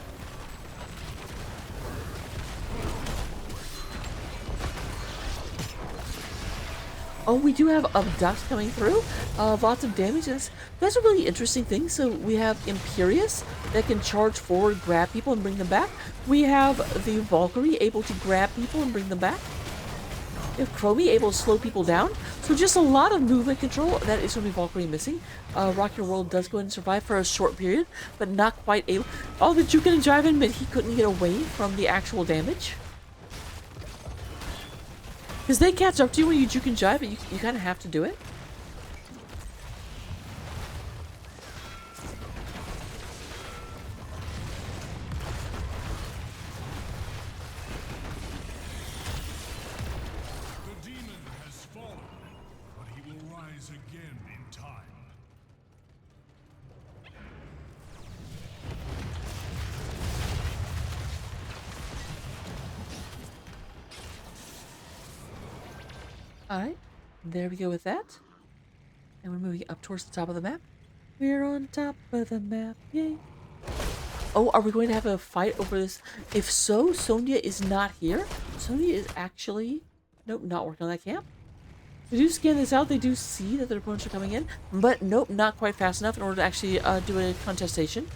Oh, we do have Abduct coming through. Lots of damage. That's a really interesting thing. So we have Imperius that can charge forward, grab people, and bring them back. We have the Valkyrie able to grab people and bring them back. We have Chromie able to slow people down. So just a lot of movement control. That is going to be Valkyrie missing. Rock Your World does go ahead and survive for a short period, but not quite able. Oh, the Jukin and Jiven, but he couldn't get away from the actual damage. Because they catch up to you when you juke and jive, but you kind of have to do it.
The demon has fallen, but he will rise again in time.
Alright, there we go with that. And we're moving up towards the top of the map. We're on top of the map, yay. Oh, are we going to have a fight over this? If so, Sonya is not here. Sonya is actually... Nope, not working on that camp. They do scan this out. They do see that their opponents are coming in. But nope, not quite fast enough in order to actually do a contestation.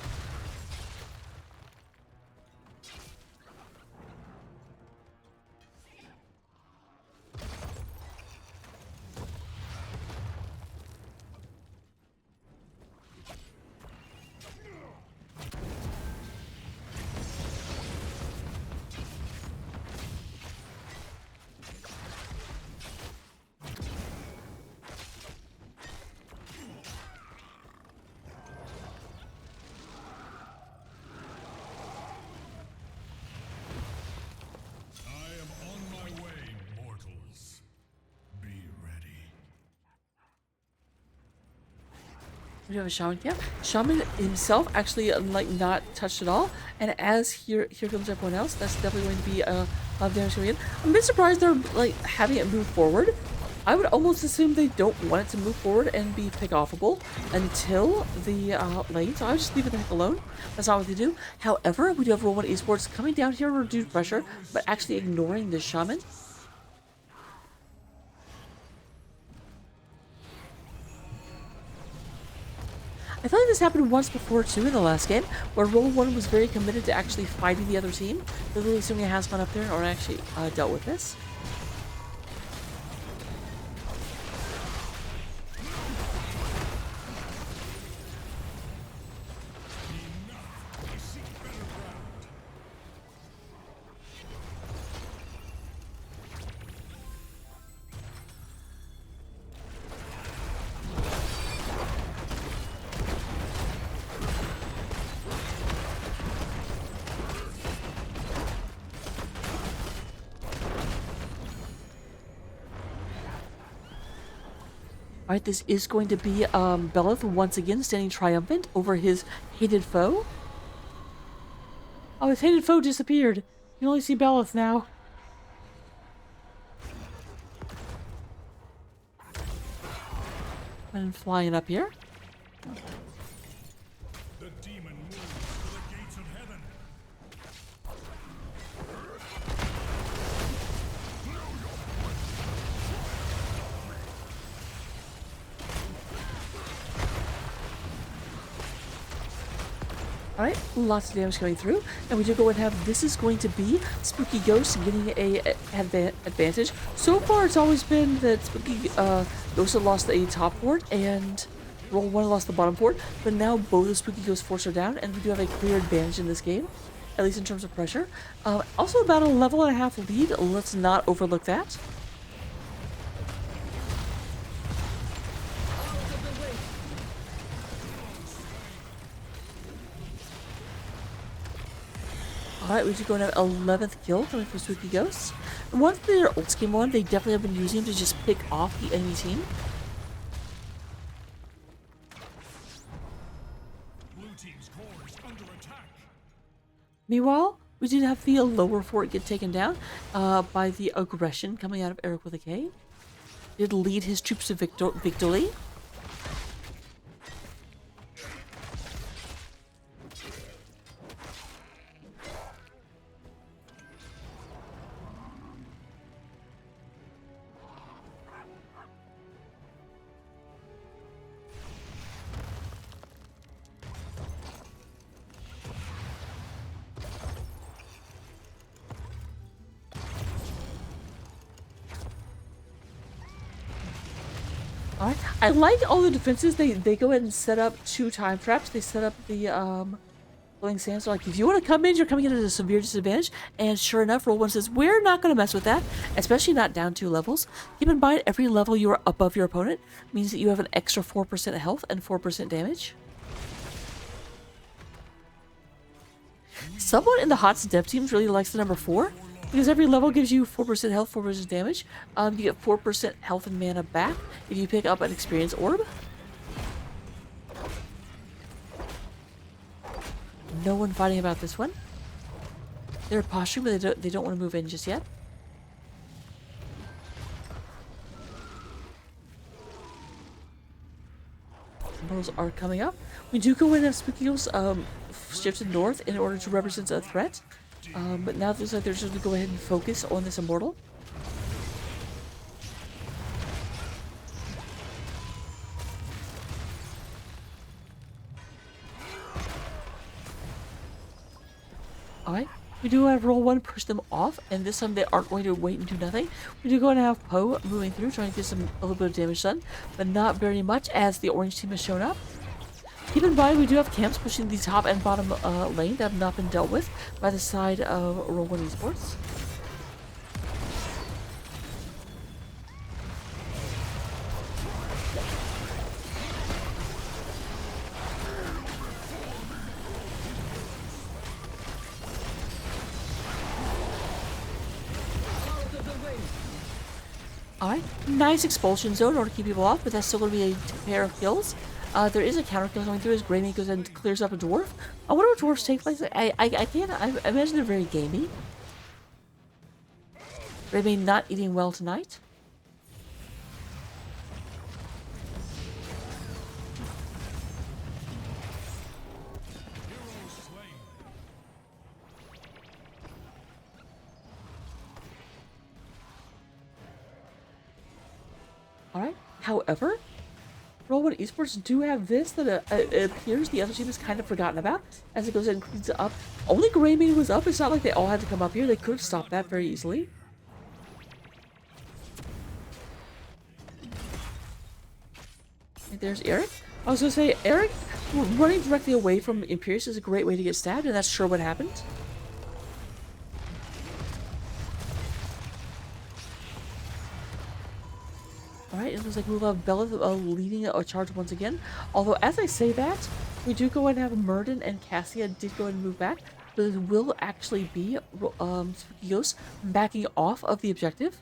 We have a shaman camp. Shaman himself actually like not touched at all. And as here comes everyone else, that's definitely going to be a lot of damage coming in. I'm a bit surprised they're like having it move forward. I would almost assume they don't want it to move forward and be pick-offable until the lane, so I would just leave it the heck alone. That's not what they do. However, we do have Roll1 eSports coming down here to reduce pressure, but actually ignoring the shaman. I feel like this happened once before too in the last game, where Roll1 was very committed to actually fighting the other team. Literally assuming it has gone up there or actually dealt with this. Alright, this is going to be Belith once again standing triumphant over his hated foe. Oh, his hated foe disappeared. You can only see Belith now. And flying up here.
The demon moves to the gates of heaven.
Alright, lots of damage coming through, and we do go and have, this is going to be Spooky Ghost getting a advantage. So far, it's always been that Spooky Ghost had lost a top fort, and Roll1 lost the bottom fort, but now both the Spooky Ghost forts are down, and we do have a clear advantage in this game, at least in terms of pressure. Also about a level and a half lead, let's not overlook that. Alright, we should go and have 11th kill coming from Spooky Ghosts. And once their ults came on, they definitely have been using them to just pick off the enemy team.
Blue team's core is under attack.
Meanwhile, we did have the lower fort get taken down by the aggression coming out of Eric with a K. Did lead his troops to victory. Alright, I like all the defenses. They go ahead and set up 2 time traps. They set up the blowing sand. So like, if you want to come in, you're coming in at a severe disadvantage. And sure enough, Roll1 says, we're not going to mess with that, especially not down 2 levels. Keep in mind, every level you are above your opponent means that you have an extra 4% health and 4% damage. Someone in the HOTS dev teams really likes the number 4. Because every level gives you 4% health, 4% damage. You get 4% health and mana back if you pick up an experience orb. No one fighting about this one. They're posturing, but they don't want to move in just yet. Models are coming up. We do go in and have Spooky Ghosts shifted north in order to represent a threat. But now it looks like they're just going to go ahead and focus on this Immortal. Alright, we do have Roll1 push them off, and this time they aren't going to wait and do nothing. We do go and have Poe moving through, trying to get a little bit of damage done, but not very much as the orange team has shown up. Keep in mind, we do have camps pushing the top and bottom lane that have not been dealt with by the side of Roll1 eSports. Alright, nice expulsion zone in order to keep people off, but that's still going to be a pair of kills. There is a counter kill going through as Greymane goes and clears up a dwarf. I wonder what dwarves take place. I can't. I imagine they're very gamey. Greymane not eating well tonight.
Hero slain.
Alright. However, Roll1 eSports do have this that it appears the other team has kind of forgotten about as it goes and cleans it up. Only Greymane was up. It's not like they all had to come up here. They could have stopped that very easily. There's Eric. I was going to say, Eric running directly away from Imperius is a great way to get stabbed, and that's sure what happened. Alright, it looks like we'll have Bella leading a charge once again. Although, as I say that, we do go and have Murden and Cassia did go and move back. But it will actually be Spooky Ghost backing off of the objective.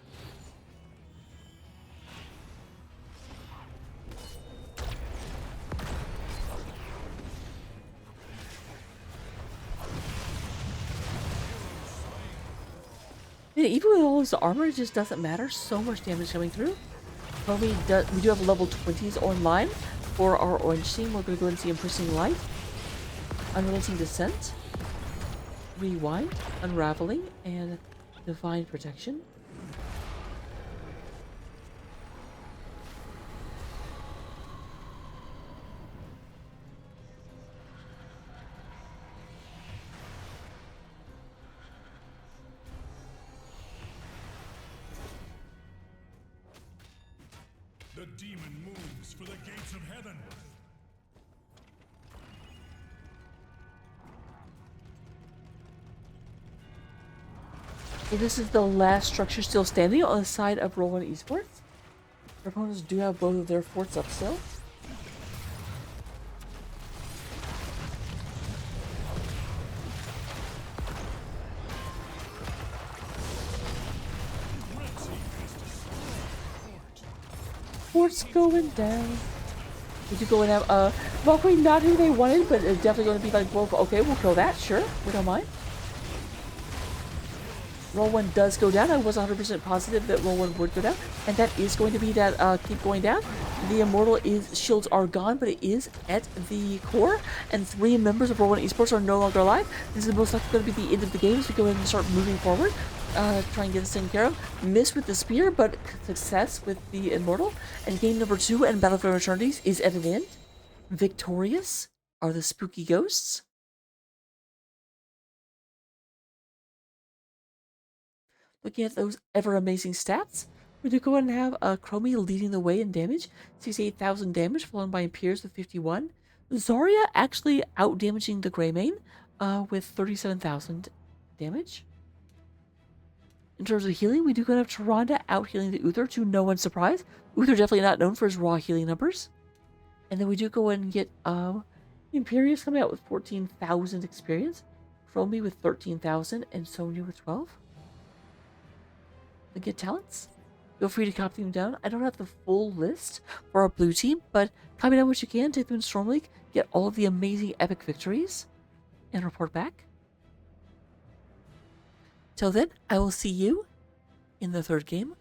Yeah, even with all his armor, it just doesn't matter. So much damage coming through. But we do have level 20s online for our orange team. We're going to go and see Imprisoning Light, Unrelenting Descent, Rewind, Unraveling, and Divine Protection.
The demon moves for the gates of heaven.
So this is the last structure still standing on the side of Roll1 eSports. Our opponents do have both of their forts up still. Fort's going down. We do go and have Valkyrie, not who they wanted, but it's definitely going to be like, well, okay, we'll kill that, sure, we don't mind. Roll1 does go down. I was 100% positive that Roll1 would go down, and that is going to be that keep going down. The Immortal shields are gone, but it is at the core, and 3 members of Roll1 eSports are no longer alive. This is most likely going to be the end of the game as we go ahead and start moving forward. Try and get this taken care of. Miss with the spear, but success with the Immortal. And game number 2 and Battlefield Eternities is at an end. Victorious are the Spooky Ghosts. Looking at those ever amazing stats, we do go ahead and have Chromie leading the way in damage, 68,000 damage, followed by Imperius with 51. Zarya actually out damaging the Greymane with 37,000 damage. In terms of healing, we do go and have Tyrande out healing the Uther to no one's surprise. Uther definitely not known for his raw healing numbers. And then we do go ahead and get Imperius coming out with 14,000 experience, Chromie with 13,000, and Sonya with 12. The get talents. Feel free to copy them down. I don't have the full list for our blue team, but copy down what you can, take them in Storm League, get all of the amazing epic victories, and report back. Till then, I will see you in the 3rd game.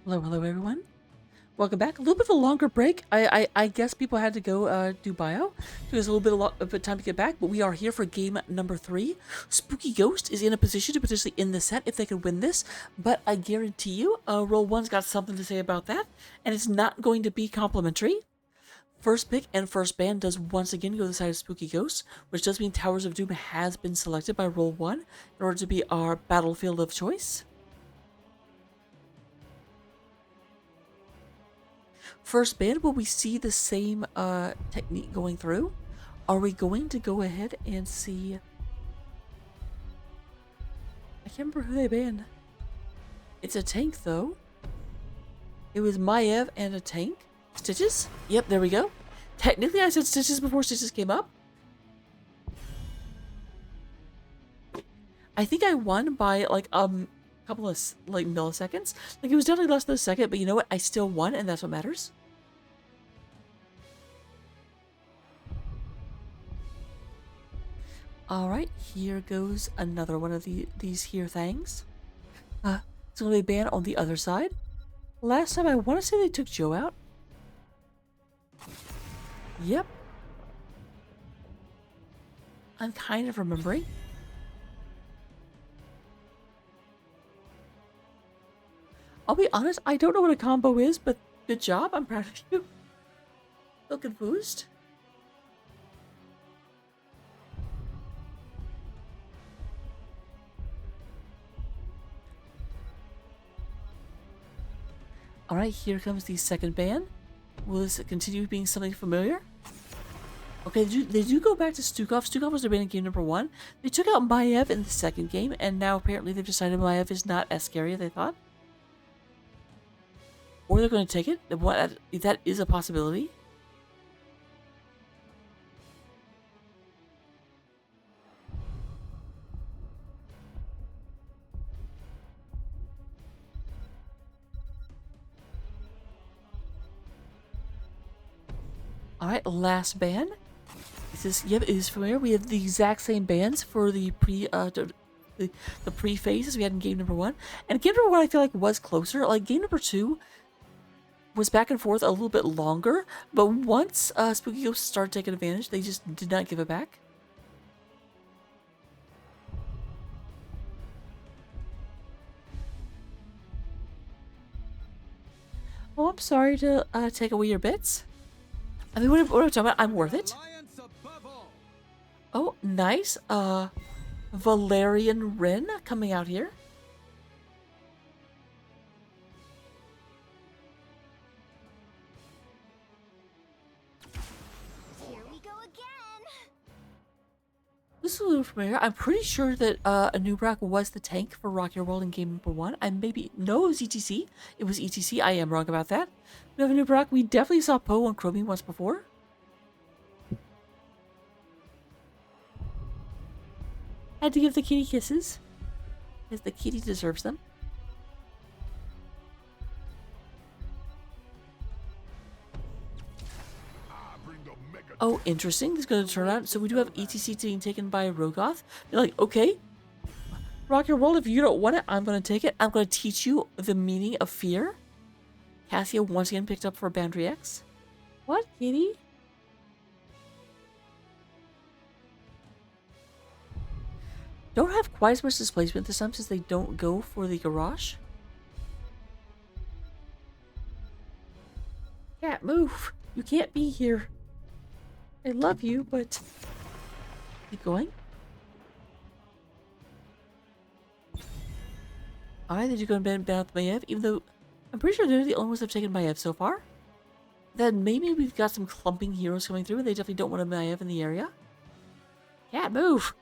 Hello, hello, everyone. Welcome back. A little bit of a longer break. I guess people had to go do bio. Took us a little bit of time to get back, but we are here for game number 3. Spooky Ghost is in a position to potentially end the set if they could win this, but I guarantee you, Roll1's got something to say about that, and it's not going to be complimentary. First pick and first ban does once again go to the side of Spooky Ghost, which does mean Towers of Doom has been selected by Roll1 in order to be our battlefield of choice. First ban, will we see the same technique going through? Are we going to go ahead and see... I can't remember who they banned. It's a tank, though. It was Maiev and a tank. Stitches? Yep, there we go. Technically, I said Stitches before Stitches came up. I think I won by, like, couple of, like, milliseconds. Like, it was definitely less than a second, but you know what? I still won, and that's what matters. Alright, here goes another one of these here things. It's going to be banned on the other side. Last time, I want to say they took Joe out. Yep. I'm kind of remembering. I'll be honest, I don't know what a combo is, but good job. I'm proud of you. Still confused. Alright, here comes the second ban. Will this continue being something familiar? Okay, they do go back to Stukov. Stukov was their ban in game number 1. They took out Maiev in the second game, and now apparently they've decided Maiev is not as scary as they thought. Or they're going to take it. That is a possibility. Alright, last ban. Yep, it is familiar. We have the exact same bans for the pre-phase as we had in game number 1. And game number 1 I feel like was closer. Like game number 2 was back and forth a little bit longer, but once Spooky Ghost started taking advantage, they just did not give it back. Oh, I'm sorry to take away your bits. I mean, what am I talking about? I'm worth it. Oh, nice. Valerian Wren coming out here.
Here we go again.
This is a little familiar. I'm pretty sure that Anubrak was the tank for Rock Your World in game number 1. No, it was ETC. It was ETC. I am wrong about that. We have Anubrak. We definitely saw Poe on Chromie once before. Had to give the kitty kisses, because the kitty deserves them. Oh, interesting. This is going to turn out. So we do have ETC being taken by Rogoth. They're like, okay, Rock Your World, if you don't want it, I'm going to take it. I'm going to teach you the meaning of fear. Cassia once again picked up for Boundary X. What, kitty? Don't have quite as much displacement this time since they don't go for the garage. Cat, move! You can't be here. I love you, but... Keep going. Alright, they're going to ban out Maiev, even though I'm pretty sure they're the only ones that have taken Maiev so far. Then maybe we've got some clumping heroes coming through and they definitely don't want a Maiev in the area. Cat, move!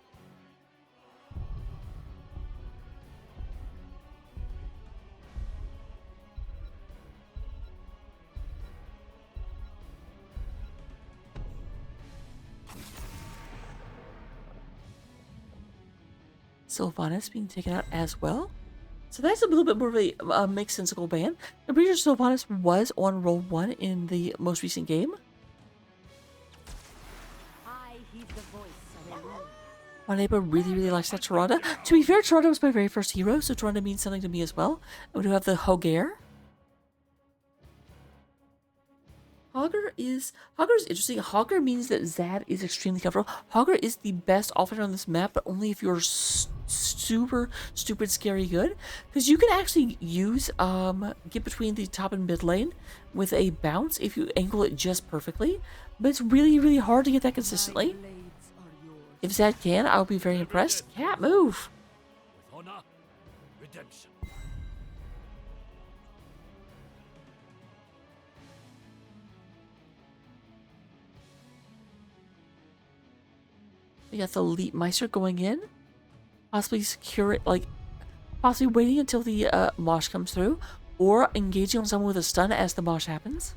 Sylvanas being taken out as well. So that's a little bit more of a mixed sensical ban. I'm pretty sure Sylvanas was on Roll1 in the most recent game.
I heed the voice of Elune.
My neighbor really likes that Tyrande. To be fair, Tyrande was my very first hero, so Tyrande means something to me as well. And we do have the Hogair. Hogger is interesting. Hogger means that Zad is extremely comfortable. Hogger is the best offender on this map, but only if you're super stupid scary good, because you can actually use get between the top and mid lane with a bounce if you angle it just perfectly, but it's really hard to get that consistently.
Blades are yours.
If Zad can, I'll be very impressed. Cat, move.
With honor, redemption.
We got the Elite Meister going in, possibly secure it, like possibly waiting until the mosh comes through, or engaging on someone with a stun as the mosh happens.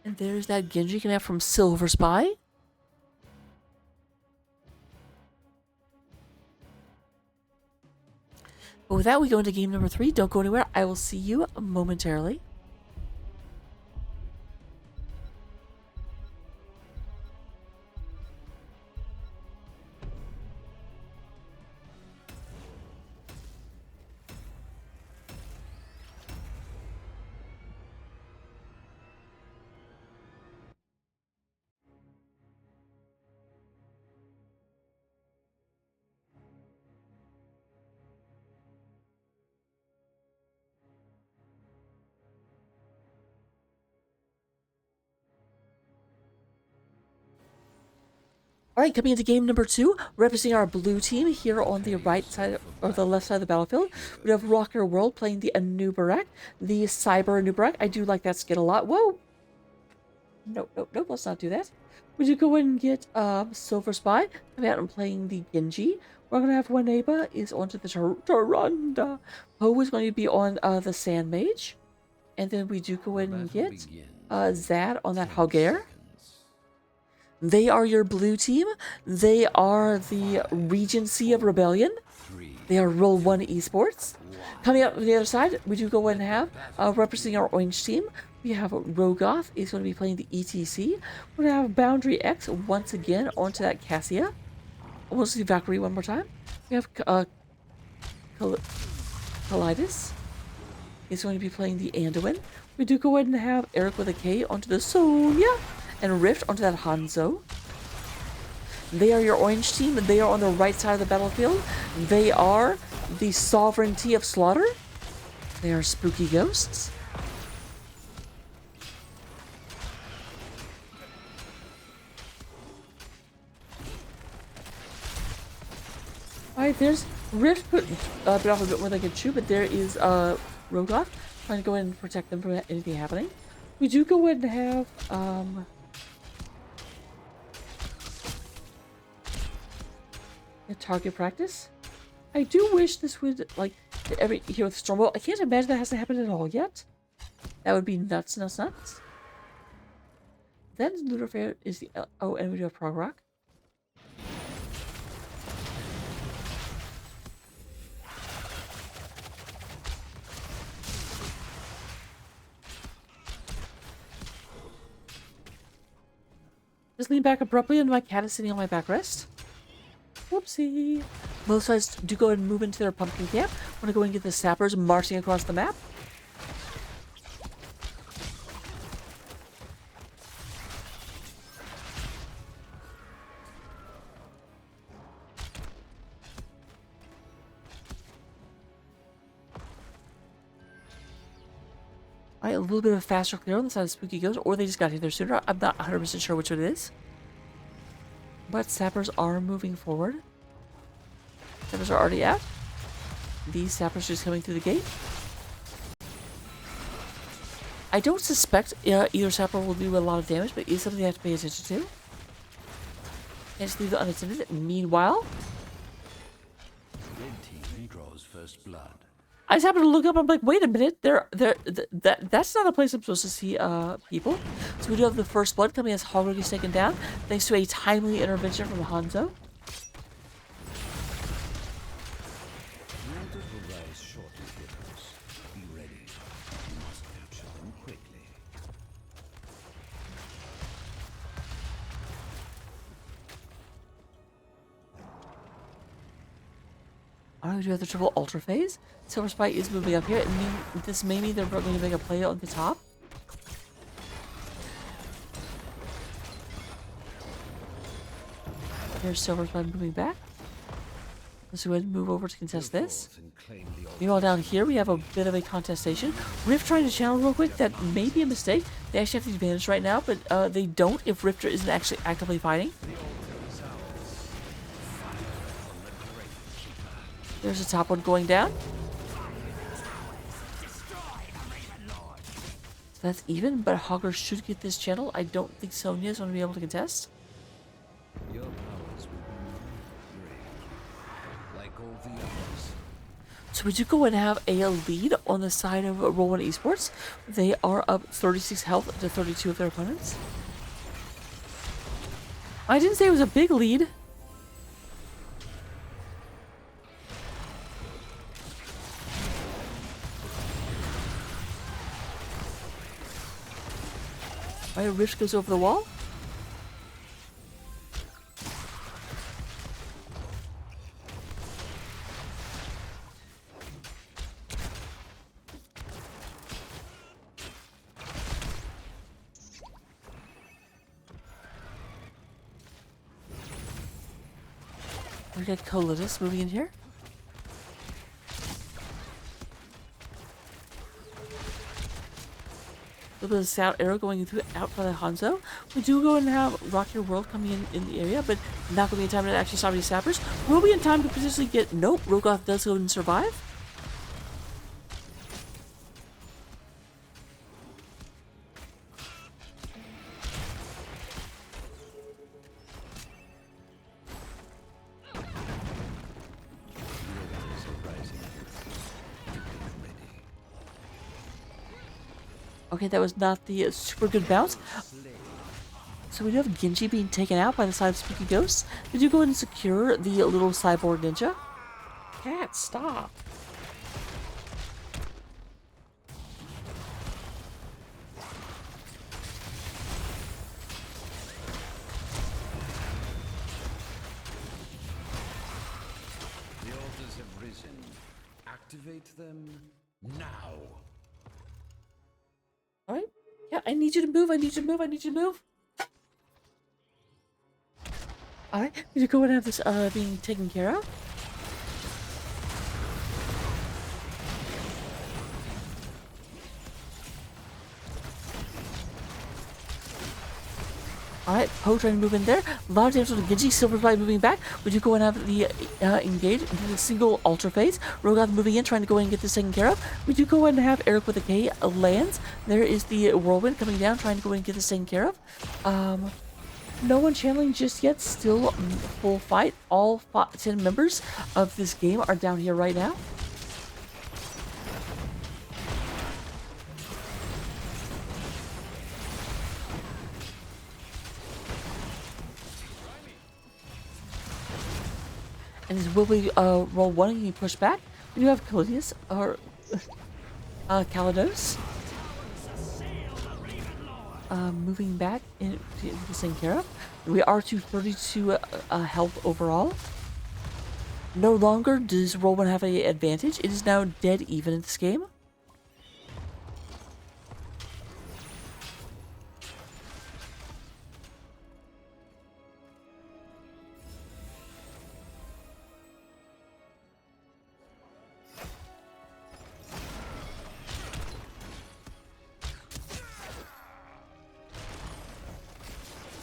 And there's that Genji connect from Silver Spy. But with that, we go into game number 3. Don't go anywhere. I will see you momentarily. Alright, coming into game number 2, representing our blue team here on the right side, or the left side of the battlefield, we have Rocker World playing the Anubarak, the Cyber Anubarak. I do like that skin a lot. Whoa! Nope, let's not do that. We do go in and get Silver Spy coming out and playing the Genji. We're going to have Waneba is onto the Taranda. Poe is going to be on the Sand Mage. And then we do go in and get Zad on that Hogger. They are your blue team. They are the Regency of Rebellion. They are Roll1 eSports. Coming up on the other side, we do go in and have, representing our orange team, we have Rogoth is going to be playing the ETC. We're going to have Boundary X once again onto that Cassia. We'll see Valkyrie one more time. We have Kaleidos is going to be playing the Anduin. We do go ahead and have Eric with a K onto the Sonya. And Rift onto that Hanzo. They are your orange team. They are on the right side of the battlefield. They are the Sovereignty of Slaughter. They are spooky ghosts. Alright, there's Rift put bit off a bit more than they could chew, but there is Rogoth trying to go in and protect them from anything happening. We do go ahead and have target practice. I do wish this would, like, every here with Stormbolt. I can't imagine that hasn't happened at all yet. That would be nuts. Then Lunar Fair is the oh, and we do have Prog Rock. Just lean back abruptly, and my cat is sitting on my backrest. Whoopsie. Both sides do go ahead and move into their pumpkin camp. I'm going to go and get the sappers marching across the map. Alright, a little bit of a faster clear on the side of Spooky Ghost, or they just got here sooner. I'm not 100% sure which one it is. But sappers are moving forward. Sappers are already out. These sappers just coming through the gate. I don't suspect either sapper will do a lot of damage, but it's something you have to pay attention to. Can't just leave it unattended. Meanwhile,
Red team draws first blood.
I just happened to look up. I'm like, wait a minute. That's not a place I'm supposed to see people. So we do have the first blood coming as Hogger is taken down, thanks to a timely intervention from Hanzo.
Waters will rise shortly, Dippers. Be ready. You must capture them quickly.
Alright, we do have the triple ultra phase. Silver Spike is moving up here. This may mean they're going to make a play on the top. Here's Silver Spike moving back. Let's go ahead and move over to contest this. Meanwhile, down here we have a bit of a contestation. Rift trying to channel real quick. That may be a mistake. They actually have the advantage right now, but they don't if Rifter isn't actually actively fighting. There's the top one going down. So that's even, but Hogger should get this channel. I don't think Sonya's going to be able to contest.
Your powers will be great, like all the others.
So we do go and have a lead on the side of Roll1 eSports. They are up 36 health to 32 of their opponents. I didn't say it was a big lead. Alright, Rift goes over the wall. We got Colitis moving in here. A little bit of sound arrow going through out by the Hanzo. We do go and have Rock Your World coming in the area, but not going to be in time to actually stop these sappers. Will be in time to potentially get... Nope, Rogoth does go and survive. Okay, that was not the super good bounce. So we do have Genji being taken out by the side of Spooky Ghosts. We do go ahead and secure the little cyborg ninja. Cat, stop.
The altars have risen. Activate them now.
Alright. Yeah, I need you to move, I need you to move, I need you to move. Alright, we need to go and have this being taken care of. Alright, Poe trying to move in there. A lot of damage on Genji. Silver Spike moving back. We do go and have the engage into the single ultra phase. Rogoth moving in, trying to go in and get this taken care of. We do go and have Eric with a K lands. There is the whirlwind coming down, trying to go in and get this taken care of. No one channeling just yet. Still full fight. All 10 members of this game are down here right now. And this will be Roll1 and you push back. We do have Calidius, or Kalados. Moving back into the same care of. We are to 32 health overall. No longer does Roll1 have any advantage. It is now dead even in this game.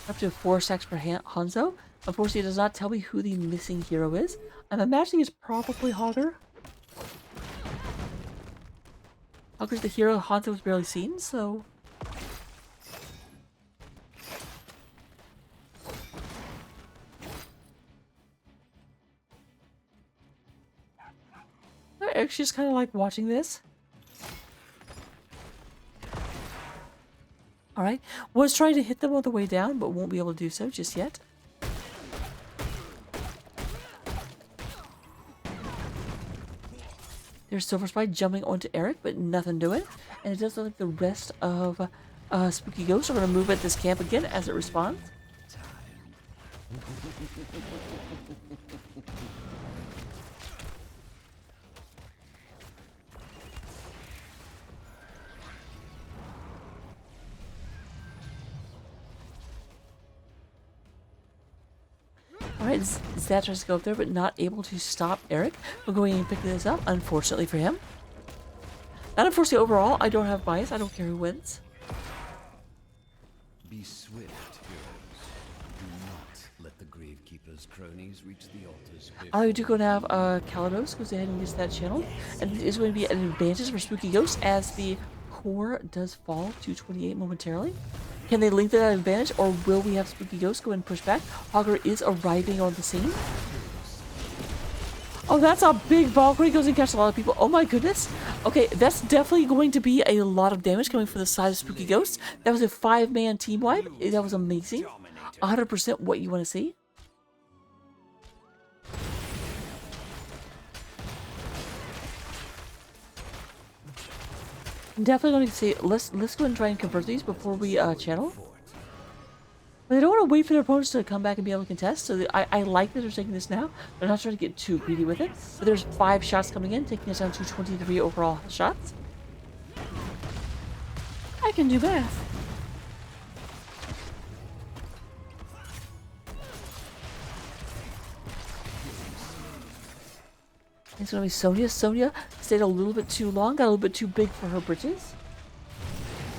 Up to 4 stacks per Hanzo. Unfortunately, it does not tell me who the missing hero is. I'm imagining it's probably Hogger. Hogger's the hero Hanzo was barely seen, so... Eric's just kind of like watching this. Alright, was trying to hit them on the way down, but won't be able to do so just yet. There's Silver Spike jumping onto Eric, but nothing doing. And it does look like the rest of Spooky Ghosts are going to move at this camp again as it responds. Alright, Zat tries to go up there, but not able to stop Eric from going and picking this up, unfortunately for him. Not unfortunately overall, I don't have bias, I don't care who wins.
Be swift, heroes. Do not let the Gravekeeper's cronies reach the altars.
I do go and have Kalados goes ahead and gets that channel, and it is going to be an advantage for Spooky Ghost as the core does fall to 28 momentarily. Can they link that advantage, or will we have Spooky Ghost go and push back? Hogger is arriving on the scene. Oh, that's a big Valkyrie, goes and catches a lot of people. Oh my goodness. Okay, that's definitely going to be a lot of damage coming from the side of Spooky Ghost. That was a 5-man team wipe. That was amazing. 100% what you want to see. I'm definitely going to say, let's go and try and convert these before we channel. But they don't want to wait for their opponents to come back and be able to contest, so I like that they're taking this now. They're not trying to get too greedy with it. But there's 5 shots coming in, taking us down to 23 overall shots. I can do math. It's going to be Sonya. Sonya stayed a little bit too long, got a little bit too big for her britches.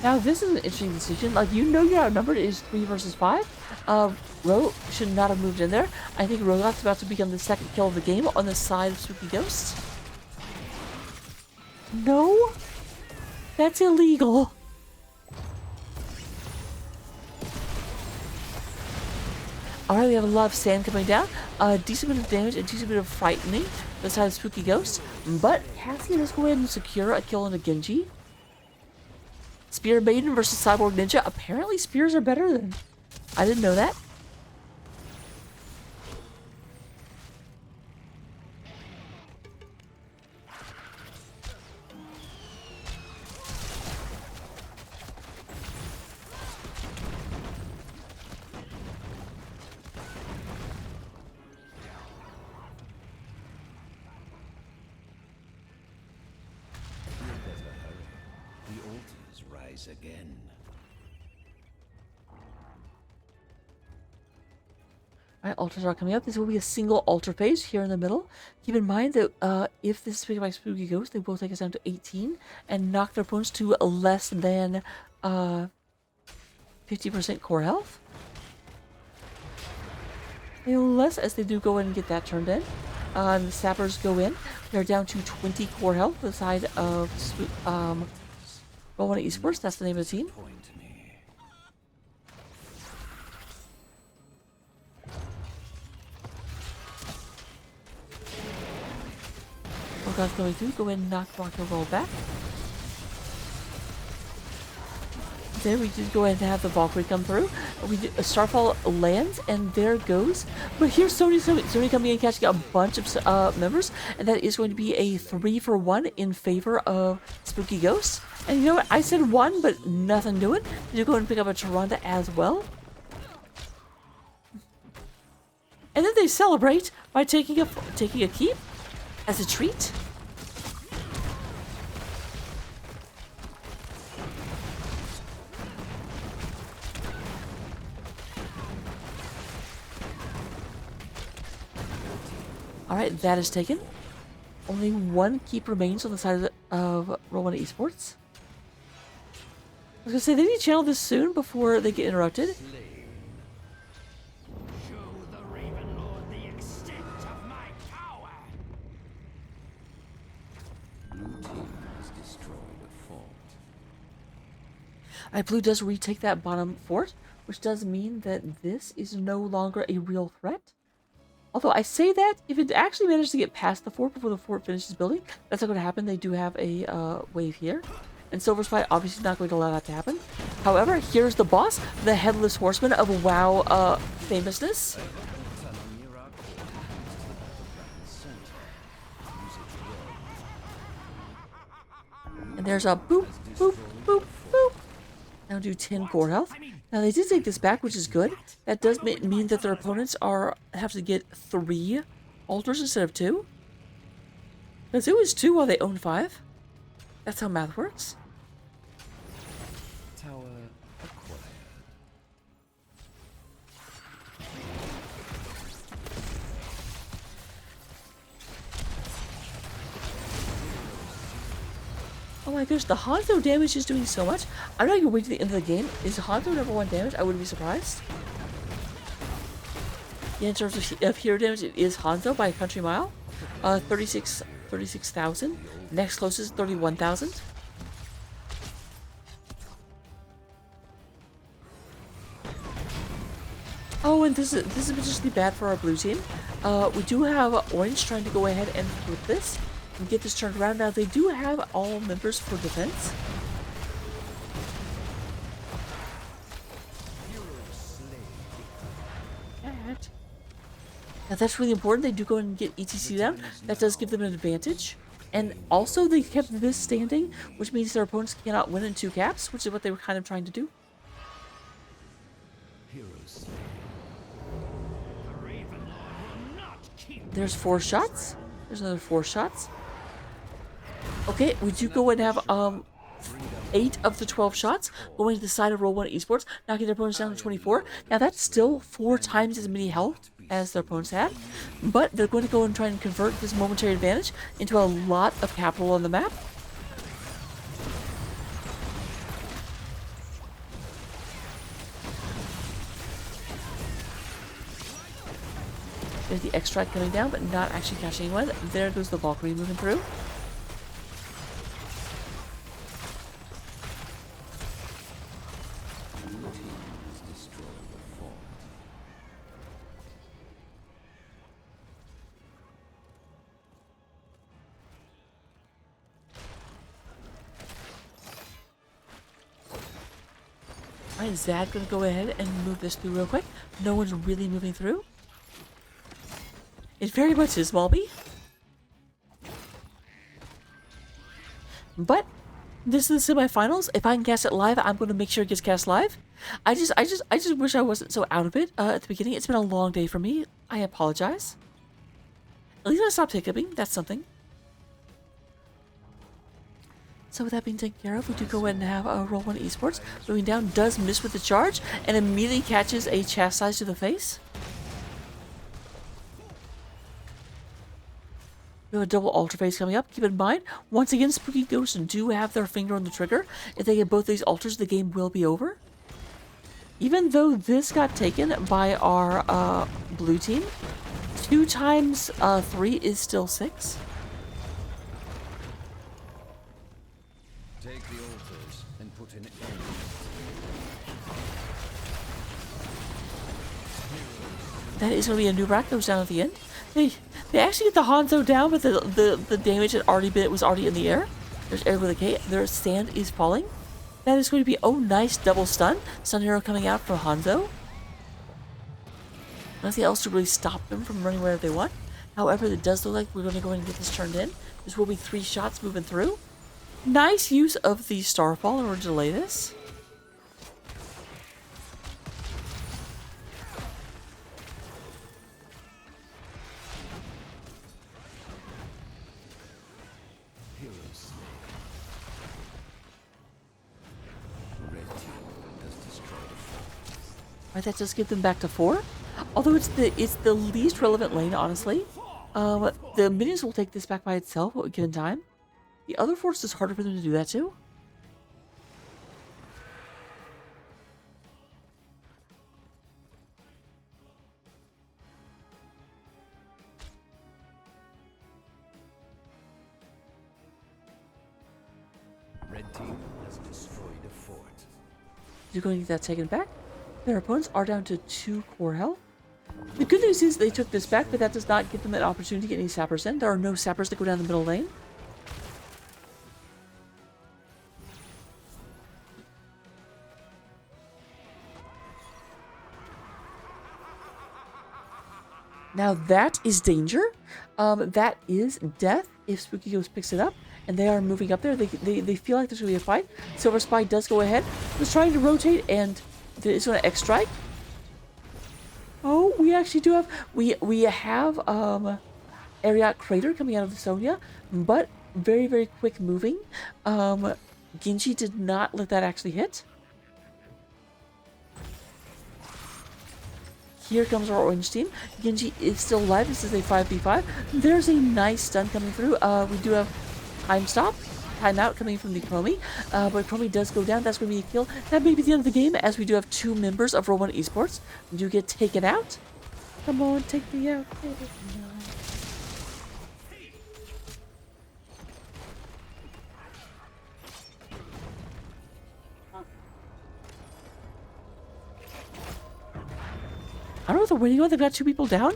Now, this is an interesting decision. Like, you know you're outnumbered. It is 3 versus 5. Ro should not have moved in there. I think Rogot's about to become the second kill of the game on the side of Spooky Ghost. No? That's illegal. Alright, we have a lot of sand coming down. A decent bit of damage, a decent bit of frightening on the side of Spooky Ghost. But Cassie, let's go ahead and secure a kill on a Genji. Spear Maiden versus Cyborg Ninja. Apparently spears are better than... I didn't know that.
Again.
Alright, altars are coming up. This will be a single altar phase here in the middle. Keep in mind that if this is picked by Spooky Ghost, they will take us down to 18 and knock their opponents to less than 50% core health. Unless, as they do go in and get that turned in. The sappers go in. They're down to 20 core health, the side of Roll1 eSports, that's the name of the team. Roll's going through, go ahead and knock Rocker Roll back. Then we just go ahead and have the Valkyrie come through. We do, a Starfall lands, and there goes. But here's Sony coming in, catching a bunch of members, and that is going to be a 3-for-1 in favor of Spooky Ghost. And you know what? I said 1, but nothing doing. You go and pick up a Taronda as well. And then they celebrate by taking a keep as a treat. Alright, that is taken. Only 1 keep remains on the side of Roll1 eSports. I was gonna say, they need to channel this soon before they get interrupted.
Show the Raven Lord the extent of my power.
Blue team has destroyed a fort.
Alright, Blue does retake that bottom fort, which does mean that this is no longer a real threat. Although I say that, if it actually manages to get past the fort before the fort finishes building, that's not going to happen. They do have a wave here. And Silver Spy obviously not going to allow that to happen. However, here's the boss, the Headless Horseman of WoW famousness. And there's a boop, boop, boop, boop. Now do 10 core health. Now they did take this back, which is good. That does mean that their opponents have to get 3 altars instead of 2. Because it was 2 while they owned 5. That's how math works.
Tower acquired.
Oh my gosh, the Hanzo damage is doing so much. I'm not even waiting to the end of the game. Is Hanzo number 1 damage? I wouldn't be surprised. Yeah, in terms of hero damage, it is Hanzo by a country mile. 36,000. Next closest, 31,000. Oh, and this is potentially bad for our blue team. We do have Orange trying to go ahead and flip this and get this turned around. Now, they do have all members for defense. Now, that's really important. They do go and get ETC down. That does give them an advantage. And also, they kept this standing, which means their opponents cannot win in 2 caps, which is what they were kind of trying to do. There's 4 shots. There's another 4 shots. Okay, we do go and have 8 of the 12 shots going to the side of Roll1 eSports, knocking their opponents down to 24. Now that's still 4 times as many health as their opponents had, but they're going to go and try and convert this momentary advantage into a lot of capital on the map. There's the X-Strike coming down, but not actually catching anyone. There goes the Valkyrie moving through. Alright, Zad gonna go ahead and move this through real quick. No one's really moving through. It very much is Malby. But this is the semifinals. If I can cast it live, I'm gonna make sure it gets cast live. I just wish I wasn't so out of it at the beginning. It's been a long day for me. I apologize. At least I stopped hiccuping. That's something. So with that being taken care of, we do go ahead and have a Roll1 eSports. Moving down, does miss with the charge, and immediately catches a chastise to the face. We have a double ultra phase coming up. Keep in mind, once again, Spooky Ghosts do have their finger on the trigger. If they get both these ultras, the game will be over. Even though this got taken by our blue team, 2 times 3 is still 6.
Take the altars and put an end.
That is going to be a new rack that was down at the end. They actually get the Hanzo down, but the damage had already been, it was already in the air. There's air with a K. Their sand is falling. That is going to be, oh, nice double stun. Stun arrow coming out for Hanzo. Nothing else to really stop them from running wherever they want. However, it does look like we're going to go ahead and get this turned in. This will be 3 shots moving through. Nice use of the Starfall in order to delay this. Right, that does get them back to 4. Although it's the least relevant lane, honestly. The minions will take this back by itself at a given time. The other force is harder for them to do that too.
Red team has destroyed a fort.
You're going to get that taken back. Their opponents are down to 2 core health. The good news is they took this back, but that does not give them an opportunity to get any sappers in. There are no sappers that go down the middle lane. Now that is danger. That is death if Spooky Ghost picks it up. And they are moving up there. They feel like there's going to be a fight. Silver Spy does go ahead. Was trying to rotate, and there is going to X-Strike. Oh, we actually do have... We have Ariat Crater coming out of the Sonya, but very, very quick moving. Genji did not let that actually hit. Here comes our orange team. Genji is still alive. This is a 5v5. There's a nice stun coming through. We do have time stop. timeout coming from the Chromie, but Chromie does go down. That's going to be a kill. That may be the end of the game, as we do have 2 members of Roll1 eSports do get taken out. Come on, take me out. Take me out. I don't know what they're waiting on. They've got 2 people down.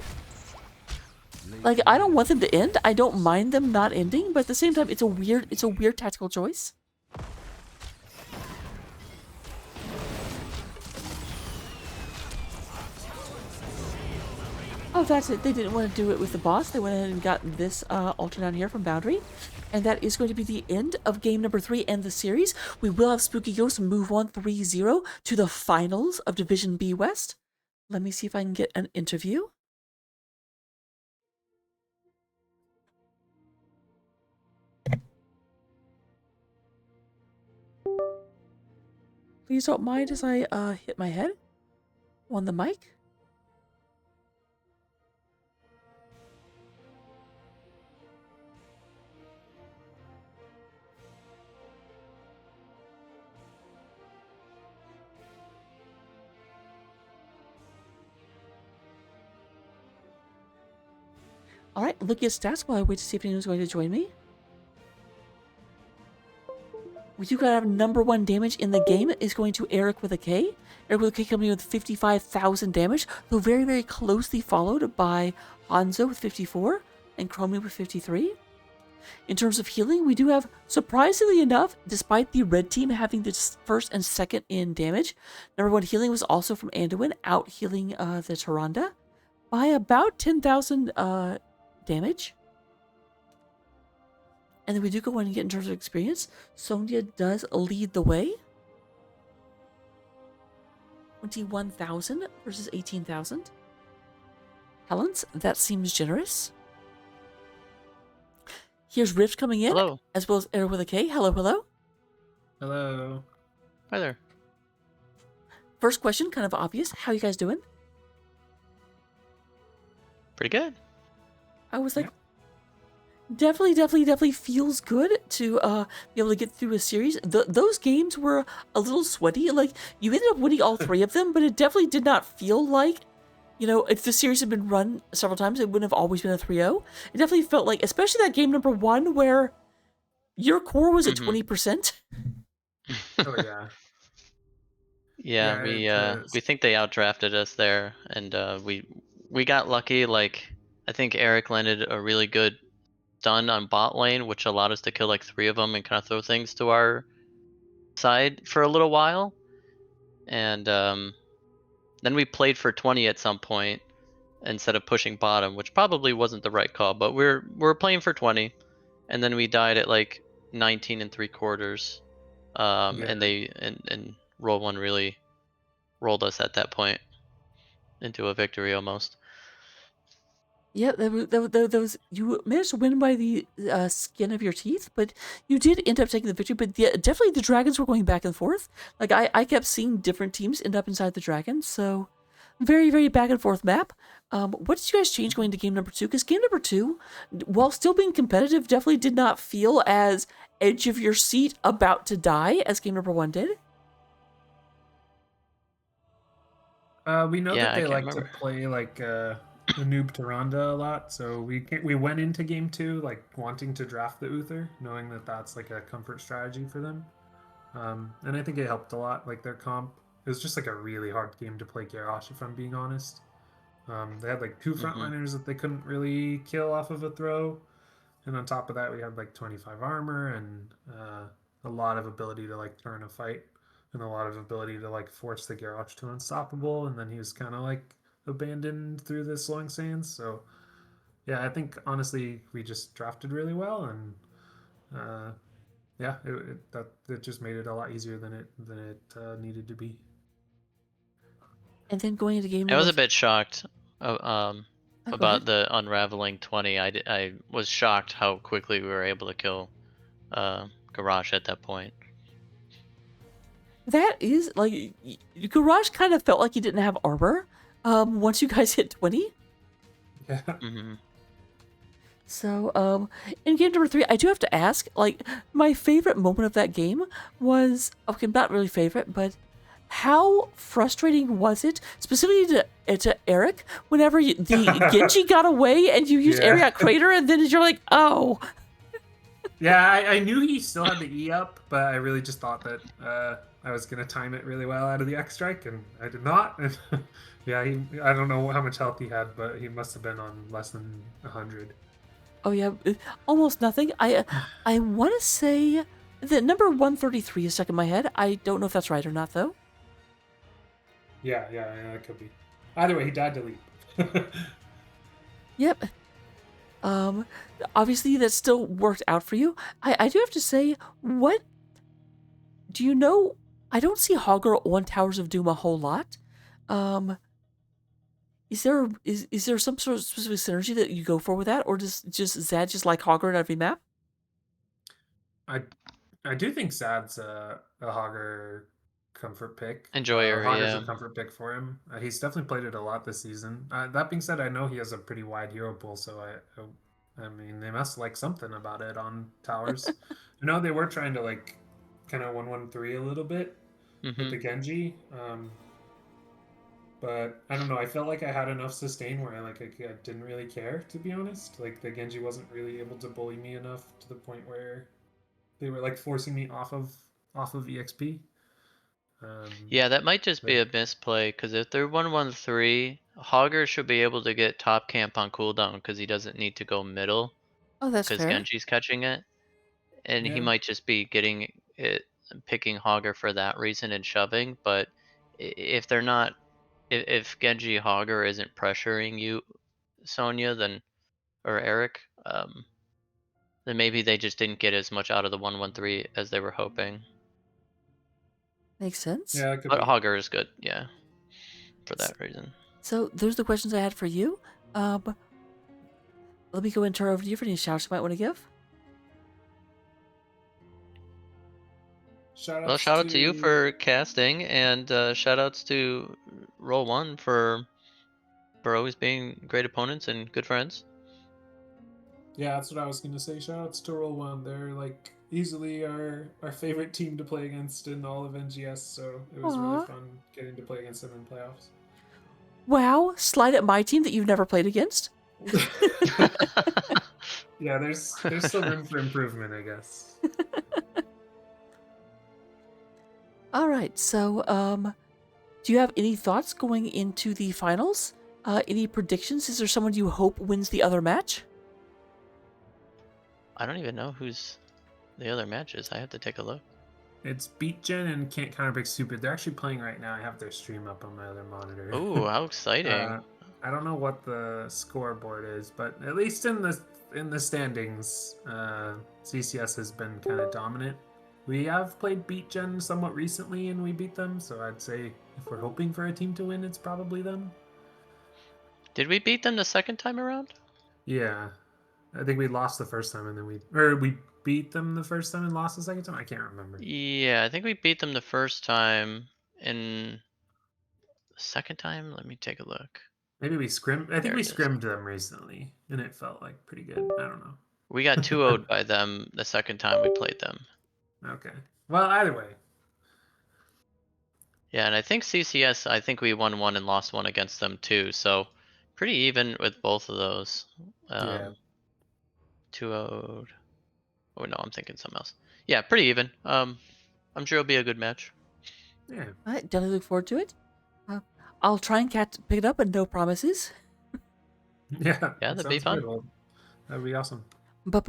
Like, I don't want them to end. I don't mind them not ending, but at the same time, it's a weird tactical choice. Oh, that's it. They didn't want to do it with the boss. They went ahead and got this altar down here from Boundary. And that is going to be the end of game number 3 and the series. We will have Spooky Ghost move on 3-0 to the finals of Division B West. Let me see if I can get an interview. Please don't mind as I hit my head on the mic. Alright, looking at stats while I wait to see if anyone's going to join me. We do have number 1 damage in the game is going to Eric with a K. Eric with a K coming in with 55,000 damage, though very, very closely followed by Hanzo with 54 and Chromie with 53. In terms of healing, we do have, surprisingly enough, despite the red team having the first and second in damage, number 1 healing was also from Anduin, out healing the Tyrande by about 10,000 damage. And then we do go in and get in terms of experience. Sonya does lead the way. 21,000 versus 18,000. Helen's, that seems generous. Here's Rift coming in.
Hello.
As well as Eric with a K. Hello, hello.
Hello.
Hi there.
First question, kind of obvious. How you guys doing?
Pretty good.
I was like, definitely feels good to be able to get through a series. Those games were a little sweaty. Like, you ended up winning all 3 of them, but it definitely did not feel like, you know, if the series had been run several times, it wouldn't have always been a 3-0. It definitely felt like, especially that game number 1 where your core was at 20%.
Oh yeah.
We think they outdrafted us there, and we got lucky. Like, I think Eric landed a really good stun on bot lane, which allowed us to kill like 3 of them and kind of throw things to our side for a little while. And then we played for 20 at some point instead of pushing bottom, which probably wasn't the right call. But we're playing for 20, and then we died at like 19 3/4. And they and Roll1 really rolled us at that point into a victory almost.
Yeah, those you managed to win by the skin of your teeth, but you did end up taking the victory. But yeah, definitely the dragons were going back and forth. Like, I kept seeing different teams end up inside the dragons, so very, very back and forth map. What did you guys change going to game number 2? Because game number 2, while still being competitive, definitely did not feel as edge of your seat about to die as game number 1 did.
We know that they like
remember.
to play like the noob Tyrande a lot, so we went into game 2 like wanting to draft the Uther, knowing that that's like a comfort strategy for them. And I think it helped a lot. Like, their comp, it was just like a really hard game to play Garrosh, if I'm being honest. They had like 2 frontliners that they couldn't really kill off of a throw, and on top of that we had like 25 armor and a lot of ability to like turn a fight, and a lot of ability to like force the Garrosh to unstoppable, and then he was kind of like abandoned through the slowing sands. So yeah, I think honestly we just drafted really well, and yeah, it just made it a lot easier than it needed to be.
And then going into game
I was
number
a bit shocked
go
about
ahead.
the unraveling 20. I was shocked how quickly we were able to kill Garrosh at that point.
That is, like, Garrosh kind of felt like he didn't have armor once you guys hit 20.
Yeah.
So, in game number 3, I do have to ask, like, my favorite moment of that game was, okay, not really favorite, but how frustrating was it, specifically to Eric, whenever the Genji got away and you used
Yeah.
Ariat Crater, and then you're like, oh.
Yeah, I knew he still had the E up, but I really just thought that I was gonna time it really well out of the X strike, and I did not. And yeah, I don't know how much health he had, but he must have been on less than 100.
Oh yeah, almost nothing. I want to say that number 133 is stuck in my head. I don't know if that's right or not, though.
Yeah, that could be. Either way, he died to leap.
Yep. Obviously that still worked out for you. I do have to say, what do you know? I don't see Hogger on Towers of Doom a whole lot. Is there some sort of specific synergy that you go for with that, or does Zad just like Hogger at every map?
I do think Zad's a Hogger comfort pick.
Enjoyer,
Hogger's
yeah.
a comfort pick for him. He's definitely played it a lot this season. That being said, I know he has a pretty wide hero pool, so I mean, they must like something about it on towers. I know they were trying to like kind of 1-1-3 a little bit with the Genji. But I don't know. I felt like I had enough sustain where I didn't really care, to be honest. Like the Genji wasn't really able to bully me enough to the point where they were like forcing me off of EXP.
Yeah, that might just be a misplay, because if they're 1-1-3, Hogger should be able to get top camp on cooldown because he doesn't need to go middle
Oh, that's
because
fair.
Genji's catching it. And he
Yeah.
might just be getting it, picking Hogger for that reason and shoving. But if they're not, if Genji Hogger isn't pressuring you, Sonya, then, or Eric, then maybe they just didn't get as much out of the 1-1-3 as they were hoping.
Makes sense.
Yeah, it could
But
be.
Hogger is good, yeah, for that reason.
So those are the questions I had for you. Let me go and turn over to you for any shouts you might want to give.
Well, shout out to you for casting, and shout outs to Roll1 for always being great opponents and good friends.
Yeah, that's what I was gonna say. Shoutouts to Roll1. They're like easily our favorite team to play against in all of NGS, so it was really
Aw.
fun getting to play against them in playoffs.
Wow, slide at my team that you've never played against.
Yeah, there's still room for improvement, I guess.
All right, so do you have any thoughts going into the finals? Any predictions? Is there someone you hope wins the other match?
I don't even know who's the other matches. I have to take a look.
It's BeatGen and Can't Counterpick Stupid. They're actually playing right now. I have their stream up on my other monitor.
Oh, how exciting!
I don't know what the scoreboard is, but at least in the standings, CCS has been kind of dominant. We have played BeatGen somewhat recently, and we beat them. So I'd say if we're hoping for a team to win, it's probably them.
Did we beat them the second time around?
Yeah, I think we lost the first time, and then we beat them the first time and lost the second time. I can't remember.
Yeah, I think we beat them the first time, and the second time, let me take a look.
Maybe we scrimmed. I think
There
we
it is.
scrimmed them recently, and it felt like pretty good. I don't know.
We got 2-0'd by them the second time we played them.
Okay. Well, either way.
Yeah, and I think CCS, I think we won one and lost one against them too, so pretty even with both of those.
Yeah.
2-0'd. Oh no, I'm thinking something else. Yeah, pretty even. I'm sure it'll be a good match.
Yeah.
I definitely look forward to it. I'll try and pick it up, but no promises.
Yeah.
Yeah, that'd be fun.
Good. Well, that'd be awesome.
But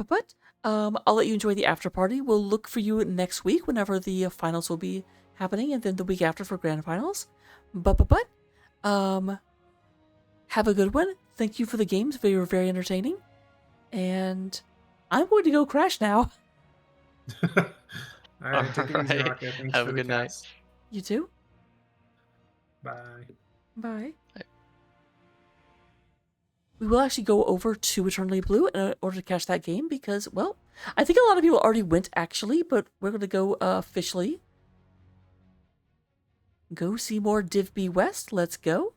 I'll let you enjoy the after party. We'll look for you next week whenever the finals will be happening, and then the week after for grand finals. But have a good one. Thank you for the games. They were very entertaining. And I'm going to go crash now.
All right. Take it easy,
Alright,
Rocket. Thanks
have
for
a
the
good night.
cast.
You too.
Bye.
Bye. We will actually go over to Eternally Blue in order to catch that game because, well, I think a lot of people already went actually, but we're going to go officially. Go see more Div B West. Let's go.